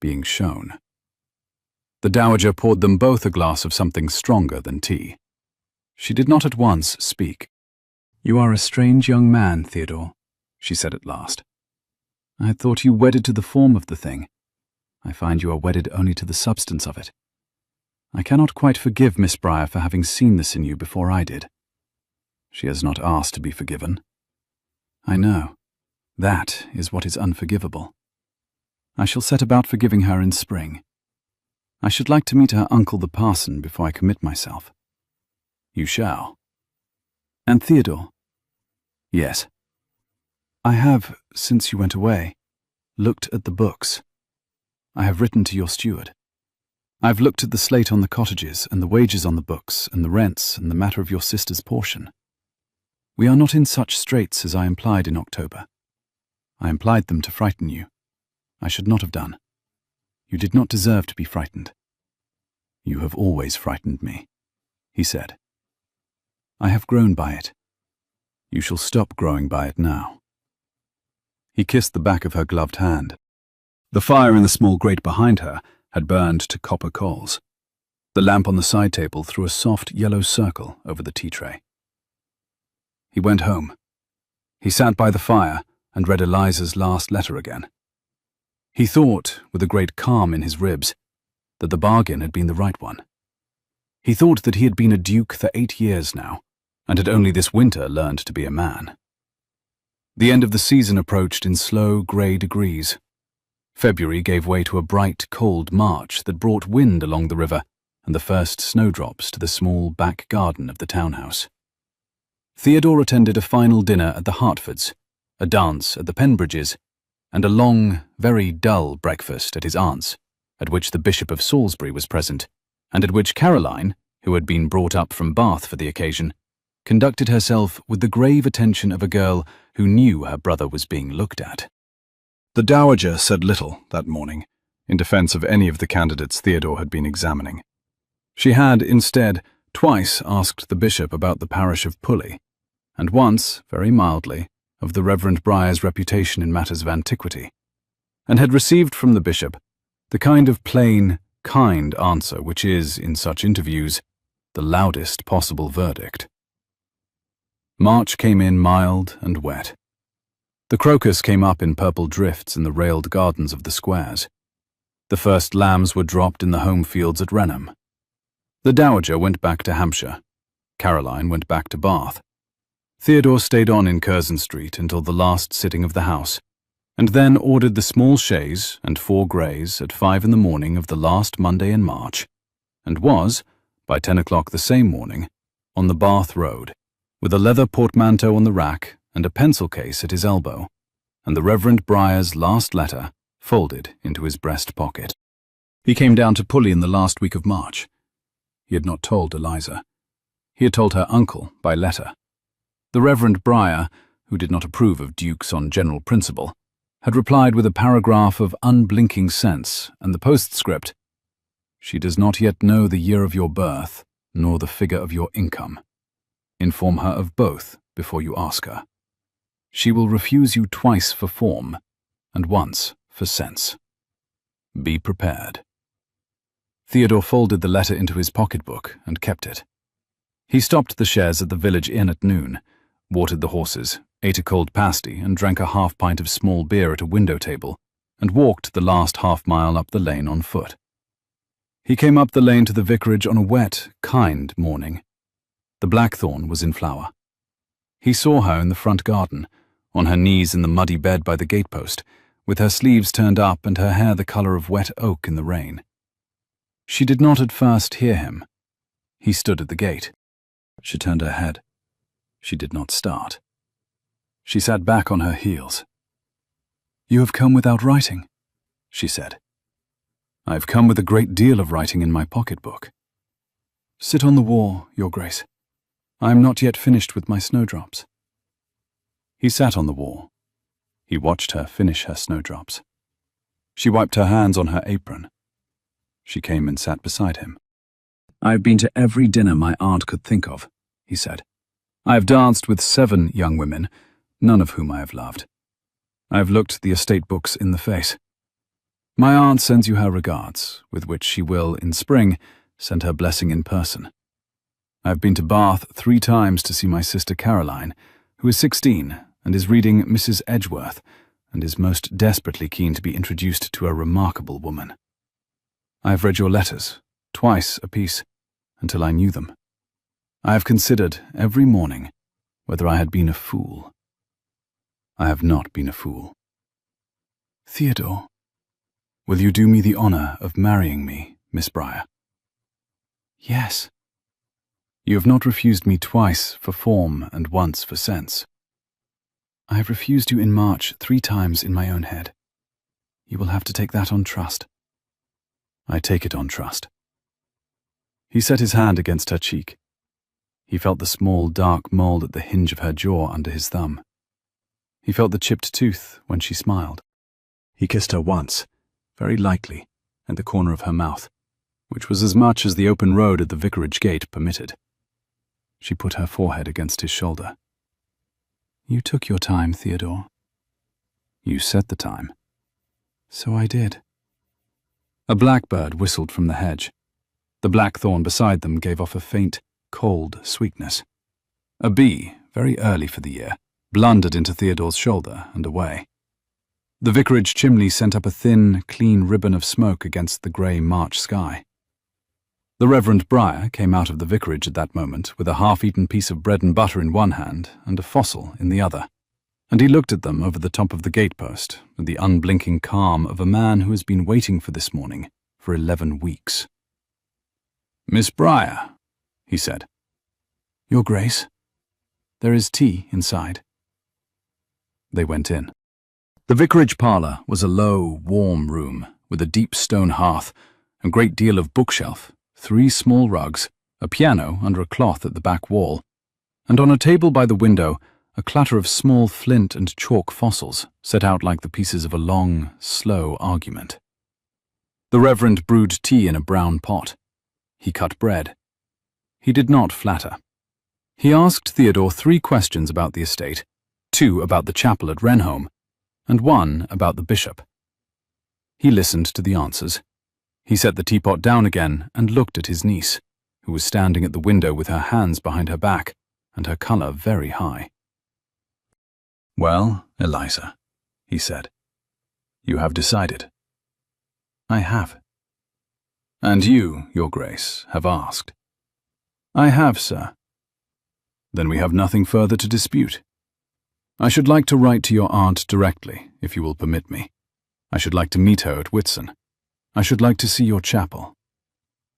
being shown. The Dowager poured them both a glass of something stronger than tea. She did not at once speak. "You are a strange young man, Theodore," she said at last. "I had thought you wedded to the form of the thing. I find you are wedded only to the substance of it. I cannot quite forgive Miss Briar for having seen this in you before I did. She has not asked to be forgiven. I know. That is what is unforgivable. I shall set about forgiving her in spring. I should like to meet her uncle the parson before I commit myself. You shall. And Theodore? Yes. I have, since you went away, looked at the books. I have written to your steward. I have looked at the slate on the cottages, and the wages on the books, and the rents, and the matter of your sister's portion. We are not in such straits as I implied in October. I implied them to frighten you. I should not have done. You did not deserve to be frightened. You have always frightened me, he said. I have grown by it. You shall stop growing by it now. He kissed the back of her gloved hand. The fire in the small grate behind her had burned to copper coals. The lamp on the side table threw a soft yellow circle over the tea tray. He went home. He sat by the fire and read Eliza's last letter again. He thought, with a great calm in his ribs, that the bargain had been the right one. He thought that he had been a duke for 8 years now, and had only this winter learned to be a man. The end of the season approached in slow, grey degrees. February gave way to a bright, cold March that brought wind along the river and the first snowdrops to the small back garden of the townhouse. Theodore attended a final dinner at the Hertfords, a dance at the Penbridges, and a long, very dull breakfast at his aunt's, at which the Bishop of Salisbury was present, and at which Caroline, who had been brought up from Bath for the occasion, conducted herself with the grave attention of a girl who knew her brother was being looked at. The Dowager said little that morning in defence of any of the candidates Theodore had been examining. She had, instead, twice asked the bishop about the parish of Pulley, and once, very mildly, of the Reverend Briar's reputation in matters of antiquity, and had received from the bishop the kind of plain, kind answer which is, in such interviews, the loudest possible verdict. March came in mild and wet. The crocus came up in purple drifts in the railed gardens of the squares. The first lambs were dropped in the home fields at Renham. The Dowager went back to Hampshire. Caroline went back to Bath. Theodore stayed on in Curzon Street until the last sitting of the House, and then ordered the small chaise and 4 greys at 5 in the morning of the last Monday in March, and was, by 10 o'clock the same morning, on the Bath Road, with a leather portmanteau on the rack and a pencil case at his elbow, and the Reverend Briar's last letter folded into his breast pocket. He came down to Pulley in the last week of March. He had not told Eliza. He had told her uncle by letter. The Reverend Briar, who did not approve of dukes on general principle, had replied with a paragraph of unblinking sense and the postscript, "She does not yet know the year of your birth, nor the figure of your income. Inform her of both before you ask her. She will refuse you twice for form, and once for sense. Be prepared." Theodore folded the letter into his pocketbook and kept it. He stopped the chaise at the village inn at noon, watered the horses, ate a cold pasty and drank a half-pint of small beer at a window table, and walked the last half-mile up the lane on foot. He came up the lane to the vicarage on a wet, kind morning. The blackthorn was in flower. He saw her in the front garden, on her knees in the muddy bed by the gatepost, with her sleeves turned up and her hair the colour of wet oak in the rain. She did not at first hear him. He stood at the gate. She turned her head. She did not start. She sat back on her heels. "You have come without writing," she said. "I have come with a great deal of writing in my pocketbook." "Sit on the wall, Your Grace. I am not yet finished with my snowdrops." He sat on the wall. He watched her finish her snowdrops. She wiped her hands on her apron. She came and sat beside him. "I have been to every dinner my aunt could think of," he said. "I have danced with 7 young women, none of whom I have loved. I have looked the estate books in the face. My aunt sends you her regards, with which she will, in spring, send her blessing in person. I have been to Bath 3 times to see my sister Caroline, who is 16 and is reading Mrs. Edgeworth, and is most desperately keen to be introduced to a remarkable woman. I have read your letters, twice apiece, until I knew them. I have considered, every morning, whether I had been a fool. I have not been a fool." "Theodore," Will you do me the honor of marrying me, Miss Briar? Yes. You have not refused me twice for form and once for sense. I have refused you in March 3 times in my own head. You will have to take that on trust. I take it on trust. He set his hand against her cheek. He felt the small, dark mole at the hinge of her jaw under his thumb. He felt the chipped tooth when she smiled. He kissed her once, very lightly, at the corner of her mouth, which was as much as the open road at the vicarage gate permitted. She put her forehead against his shoulder. You took your time, Theodore. You set the time. So I did. A blackbird whistled from the hedge. The blackthorn beside them gave off a faint, cold sweetness. A bee, very early for the year, blundered into Theodore's shoulder and away. The vicarage chimney sent up a thin, clean ribbon of smoke against the grey March sky. The Reverend Briar came out of the vicarage at that moment with a half-eaten piece of bread and butter in one hand and a fossil in the other, and he looked at them over the top of the gatepost with the unblinking calm of a man who has been waiting for this morning for 11 weeks. "Miss Briar," he said. Your Grace, there is tea inside. They went in. The vicarage parlour was a low, warm room with a deep stone hearth, a great deal of bookshelf, 3 small rugs, a piano under a cloth at the back wall, and on a table by the window a clutter of small flint and chalk fossils set out like the pieces of a long, slow argument. The Reverend brewed tea in a brown pot. He cut bread. He did not flatter. He asked Theodore 3 questions about the estate, 2 about the chapel at Renholm, and 1 about the bishop. He listened to the answers. He set the teapot down again and looked at his niece, who was standing at the window with her hands behind her back and her colour very high. "Well, Eliza," he said, "you have decided." I have. "And you, Your Grace, have asked." I have, sir. "Then we have nothing further to dispute. I should like to write to your aunt directly, if you will permit me. I should like to meet her at Whitsun. I should like to see your chapel.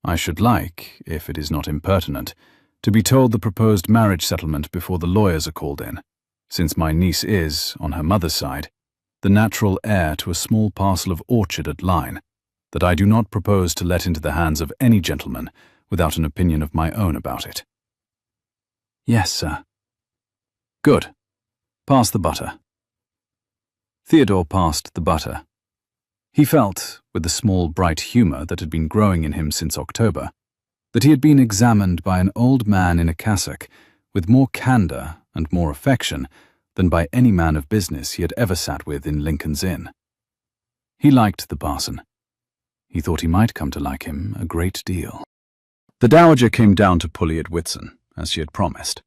I should like, if it is not impertinent, to be told the proposed marriage settlement before the lawyers are called in, since my niece is, on her mother's side, the natural heir to a small parcel of orchard at Lyne, that I do not propose to let into the hands of any gentleman without an opinion of my own about it." Yes, sir. "Good. Pass the butter." Theodore passed the butter. He felt, with the small bright humour that had been growing in him since October, that he had been examined by an old man in a cassock with more candour and more affection than by any man of business he had ever sat with in Lincoln's Inn. He liked the parson. He thought he might come to like him a great deal. The dowager came down to Pulley at Whitsun, as she had promised.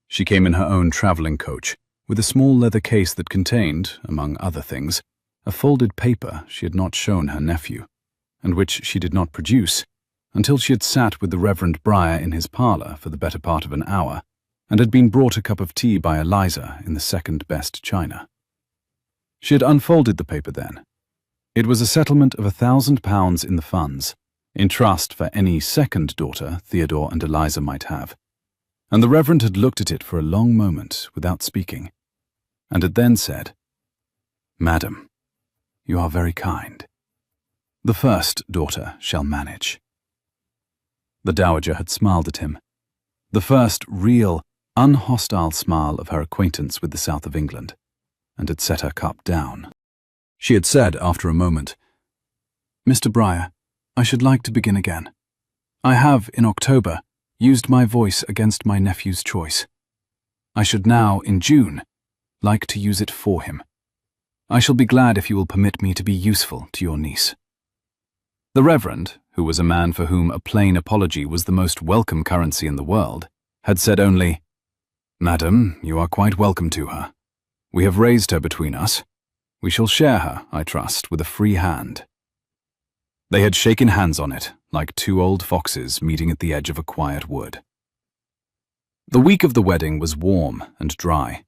She came in her own travelling coach, with a small leather case that contained, among other things, a folded paper she had not shown her nephew, and which she did not produce until she had sat with the Reverend Briar in his parlour for the better part of an hour, and had been brought a cup of tea by Eliza in the second-best china. She had unfolded the paper then. It was a settlement of £1,000 in the funds, in trust for any second daughter Theodore and Eliza might have, and the Reverend had looked at it for a long moment without speaking, and had then said, "Madam, you are very kind. The first daughter shall manage." The dowager had smiled at him, the first real, unhostile smile of her acquaintance with the south of England, and had set her cup down. She had said after a moment, "Mr. Briar, I should like to begin again. I have, in October, used my voice against my nephew's choice. I should now, in June, like to use it for him. I shall be glad if you will permit me to be useful to your niece." The Reverend, who was a man for whom a plain apology was the most welcome currency in the world, had said only, "Madam, you are quite welcome to her. We have raised her between us. We shall share her, I trust, with a free hand." They had shaken hands on it, like 2 old foxes meeting at the edge of a quiet wood. The week of the wedding was warm and dry.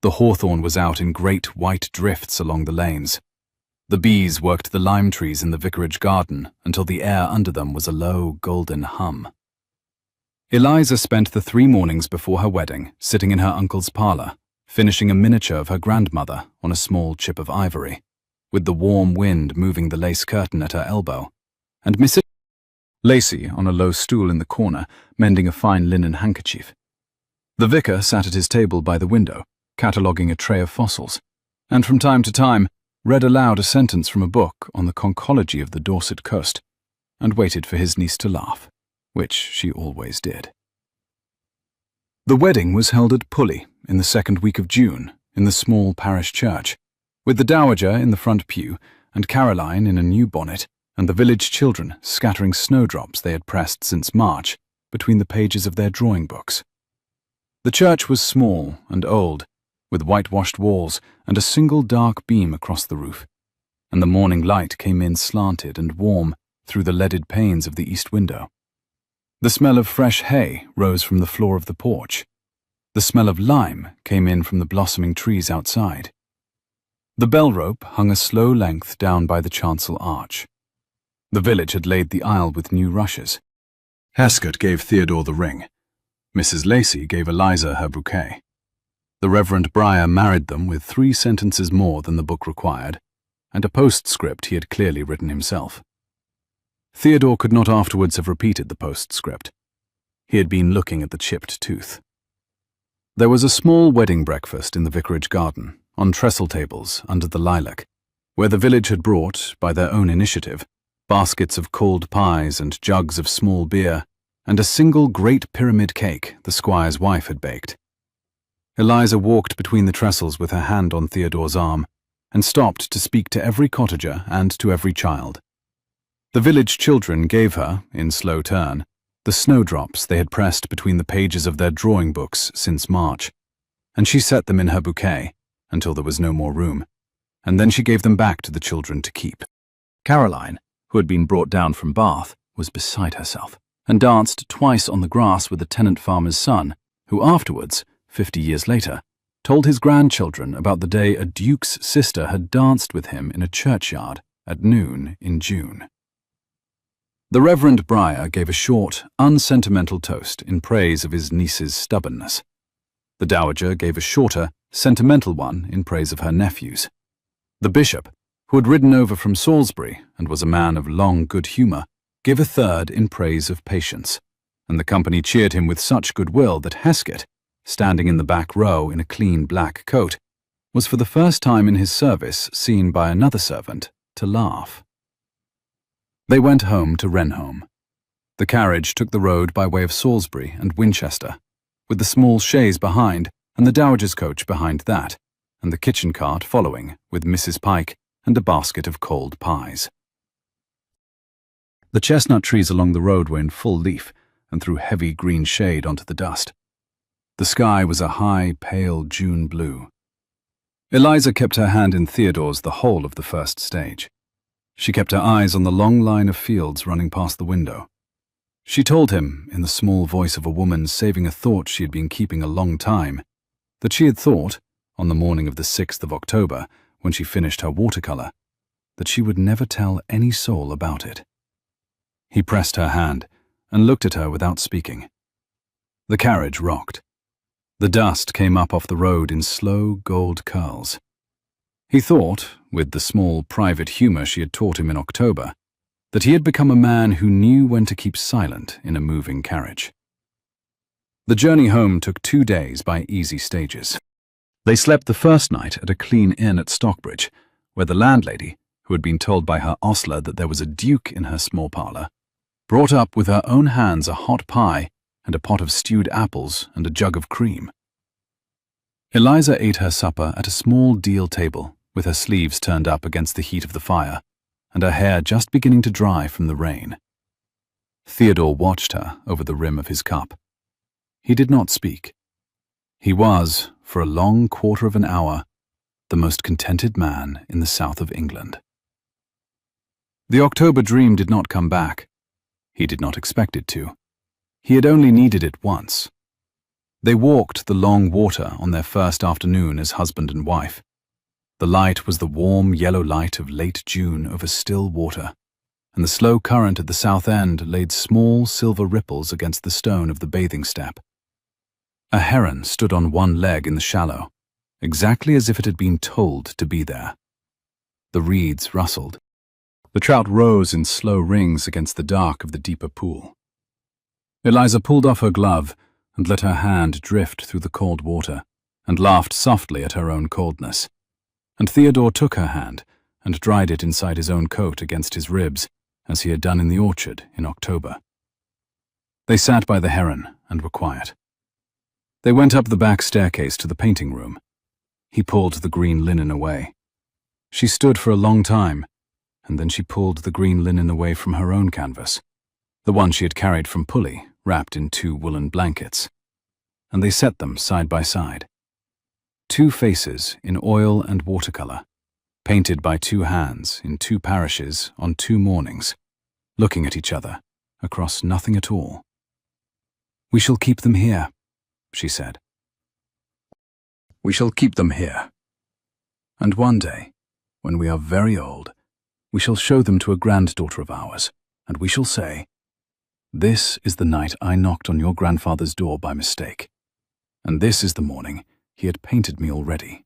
The hawthorn was out in great white drifts along the lanes. The bees worked the lime trees in the vicarage garden until the air under them was a low, golden hum. Eliza spent the 3 mornings before her wedding sitting in her uncle's parlour, finishing a miniature of her grandmother on a small chip of ivory, with the warm wind moving the lace curtain at her elbow, and Mrs. Lacey on a low stool in the corner, mending a fine linen handkerchief. The vicar sat at his table by the window, cataloguing a tray of fossils, and from time to time read aloud a sentence from a book on the conchology of the Dorset coast, and waited for his niece to laugh, which she always did. The wedding was held at Pulley in the 2nd week of June in the small parish church, with the dowager in the front pew and Caroline in a new bonnet and the village children scattering snowdrops they had pressed since March between the pages of their drawing books. The church was small and old, with whitewashed walls and a single dark beam across the roof, and the morning light came in slanted and warm through the leaded panes of the east window. The smell of fresh hay rose from the floor of the porch. The smell of lime came in from the blossoming trees outside. The bell rope hung a slow length down by the chancel arch. The village had laid the aisle with new rushes. Heskett gave Theodore the ring. Mrs. Lacey gave Eliza her bouquet. The Reverend Briar married them with 3 sentences more than the book required, and a postscript he had clearly written himself. Theodore could not afterwards have repeated the postscript. He had been looking at the chipped tooth. There was a small wedding breakfast in the vicarage garden, on trestle tables under the lilac, where the village had brought, by their own initiative, baskets of cold pies and jugs of small beer, and a single great pyramid cake the squire's wife had baked. Eliza walked between the trestles with her hand on Theodore's arm, and stopped to speak to every cottager and to every child. The village children gave her, in slow turn, the snowdrops they had pressed between the pages of their drawing books since March, and she set them in her bouquet until there was no more room, and then she gave them back to the children to keep. Caroline, who had been brought down from Bath, was beside herself, and danced twice on the grass with a tenant farmer's son, who afterwards, 50 years later, told his grandchildren about the day a duke's sister had danced with him in a churchyard at noon in June. The Reverend Briar gave a short, unsentimental toast in praise of his niece's stubbornness. The dowager gave a shorter, sentimental one in praise of her nephews. The bishop, who had ridden over from Salisbury and was a man of long good humour, gave a third in praise of patience, and the company cheered him with such goodwill that Heskett, standing in the back row in a clean black coat, was for the first time in his service seen by another servant to laugh. They went home to Wrenholme. The carriage took the road by way of Salisbury and Winchester, with the small chaise behind and the dowager's coach behind that, and the kitchen cart following with Mrs. Pike and a basket of cold pies. The chestnut trees along the road were in full leaf and threw heavy green shade onto the dust. The sky was a high, pale June blue. Eliza kept her hand in Theodore's the whole of the first stage. She kept her eyes on the long line of fields running past the window. She told him, in the small voice of a woman saving a thought she had been keeping a long time, that she had thought, on the morning of the 6th of October, when she finished her watercolour, that she would never tell any soul about it. He pressed her hand and looked at her without speaking. The carriage rocked. The dust came up off the road in slow gold curls. He thought, with the small private humour she had taught him in October, that he had become a man who knew when to keep silent in a moving carriage. The journey home took 2 days by easy stages. They slept the first night at a clean inn at Stockbridge, where the landlady, who had been told by her ostler that there was a duke in her small parlour, brought up with her own hands a hot pie and a pot of stewed apples and a jug of cream. Eliza ate her supper at a small deal table, with her sleeves turned up against the heat of the fire, and her hair just beginning to dry from the rain. Theodore watched her over the rim of his cup. He did not speak. He was, for a long quarter of an hour, the most contented man in the south of England. The October dream did not come back. He did not expect it to. He had only needed it once. They walked the long water on their first afternoon as husband and wife. The light was the warm yellow light of late June over still water, and the slow current at the south end laid small silver ripples against the stone of the bathing step. A heron stood on one leg in the shallow, exactly as if it had been told to be there. The reeds rustled. The trout rose in slow rings against the dark of the deeper pool. Eliza pulled off her glove and let her hand drift through the cold water, and laughed softly at her own coldness. And Theodore took her hand and dried it inside his own coat against his ribs, as he had done in the orchard in October. They sat by the heron and were quiet. They went up the back staircase to the painting room. He pulled the green linen away. She stood for a long time, and then she pulled the green linen away from her own canvas, the one she had carried from Pulley, wrapped in 2 woolen blankets, and they set them side by side. 2 faces in oil and watercolor, painted by 2 hands in 2 parishes on 2 mornings, looking at each other across nothing at all. "We shall keep them here," she said. "We shall keep them here. And one day, when we are very old, we shall show them to a granddaughter of ours, and we shall say, 'This is the night I knocked on your grandfather's door by mistake, and this is the morning he had painted me already.'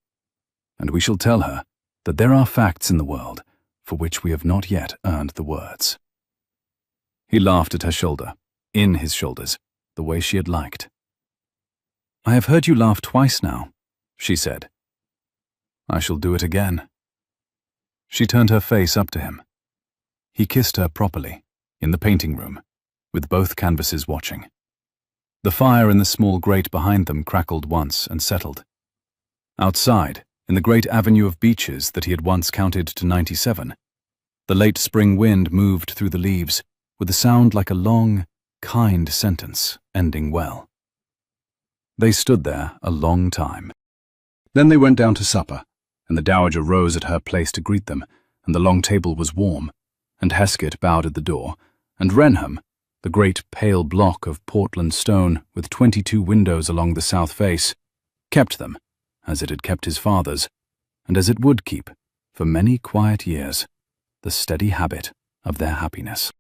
And we shall tell her that there are facts in the world for which we have not yet earned the words." He laughed at her shoulder, in his shoulders, the way she had liked. "I have heard you laugh twice now," she said. "I shall do it again." She turned her face up to him. He kissed her properly, in the painting room, with both canvases watching. The fire in the small grate behind them crackled once and settled. Outside, in the great avenue of beeches that he had once counted to 97, the late spring wind moved through the leaves with a sound like a long, kind sentence ending well. They stood there a long time. Then they went down to supper, and the dowager rose at her place to greet them, and the long table was warm, and Heskett bowed at the door, and Wrenham, the great pale block of Portland stone with 22 windows along the south face, kept them, as it had kept his father's, and as it would keep, for many quiet years, the steady habit of their happiness.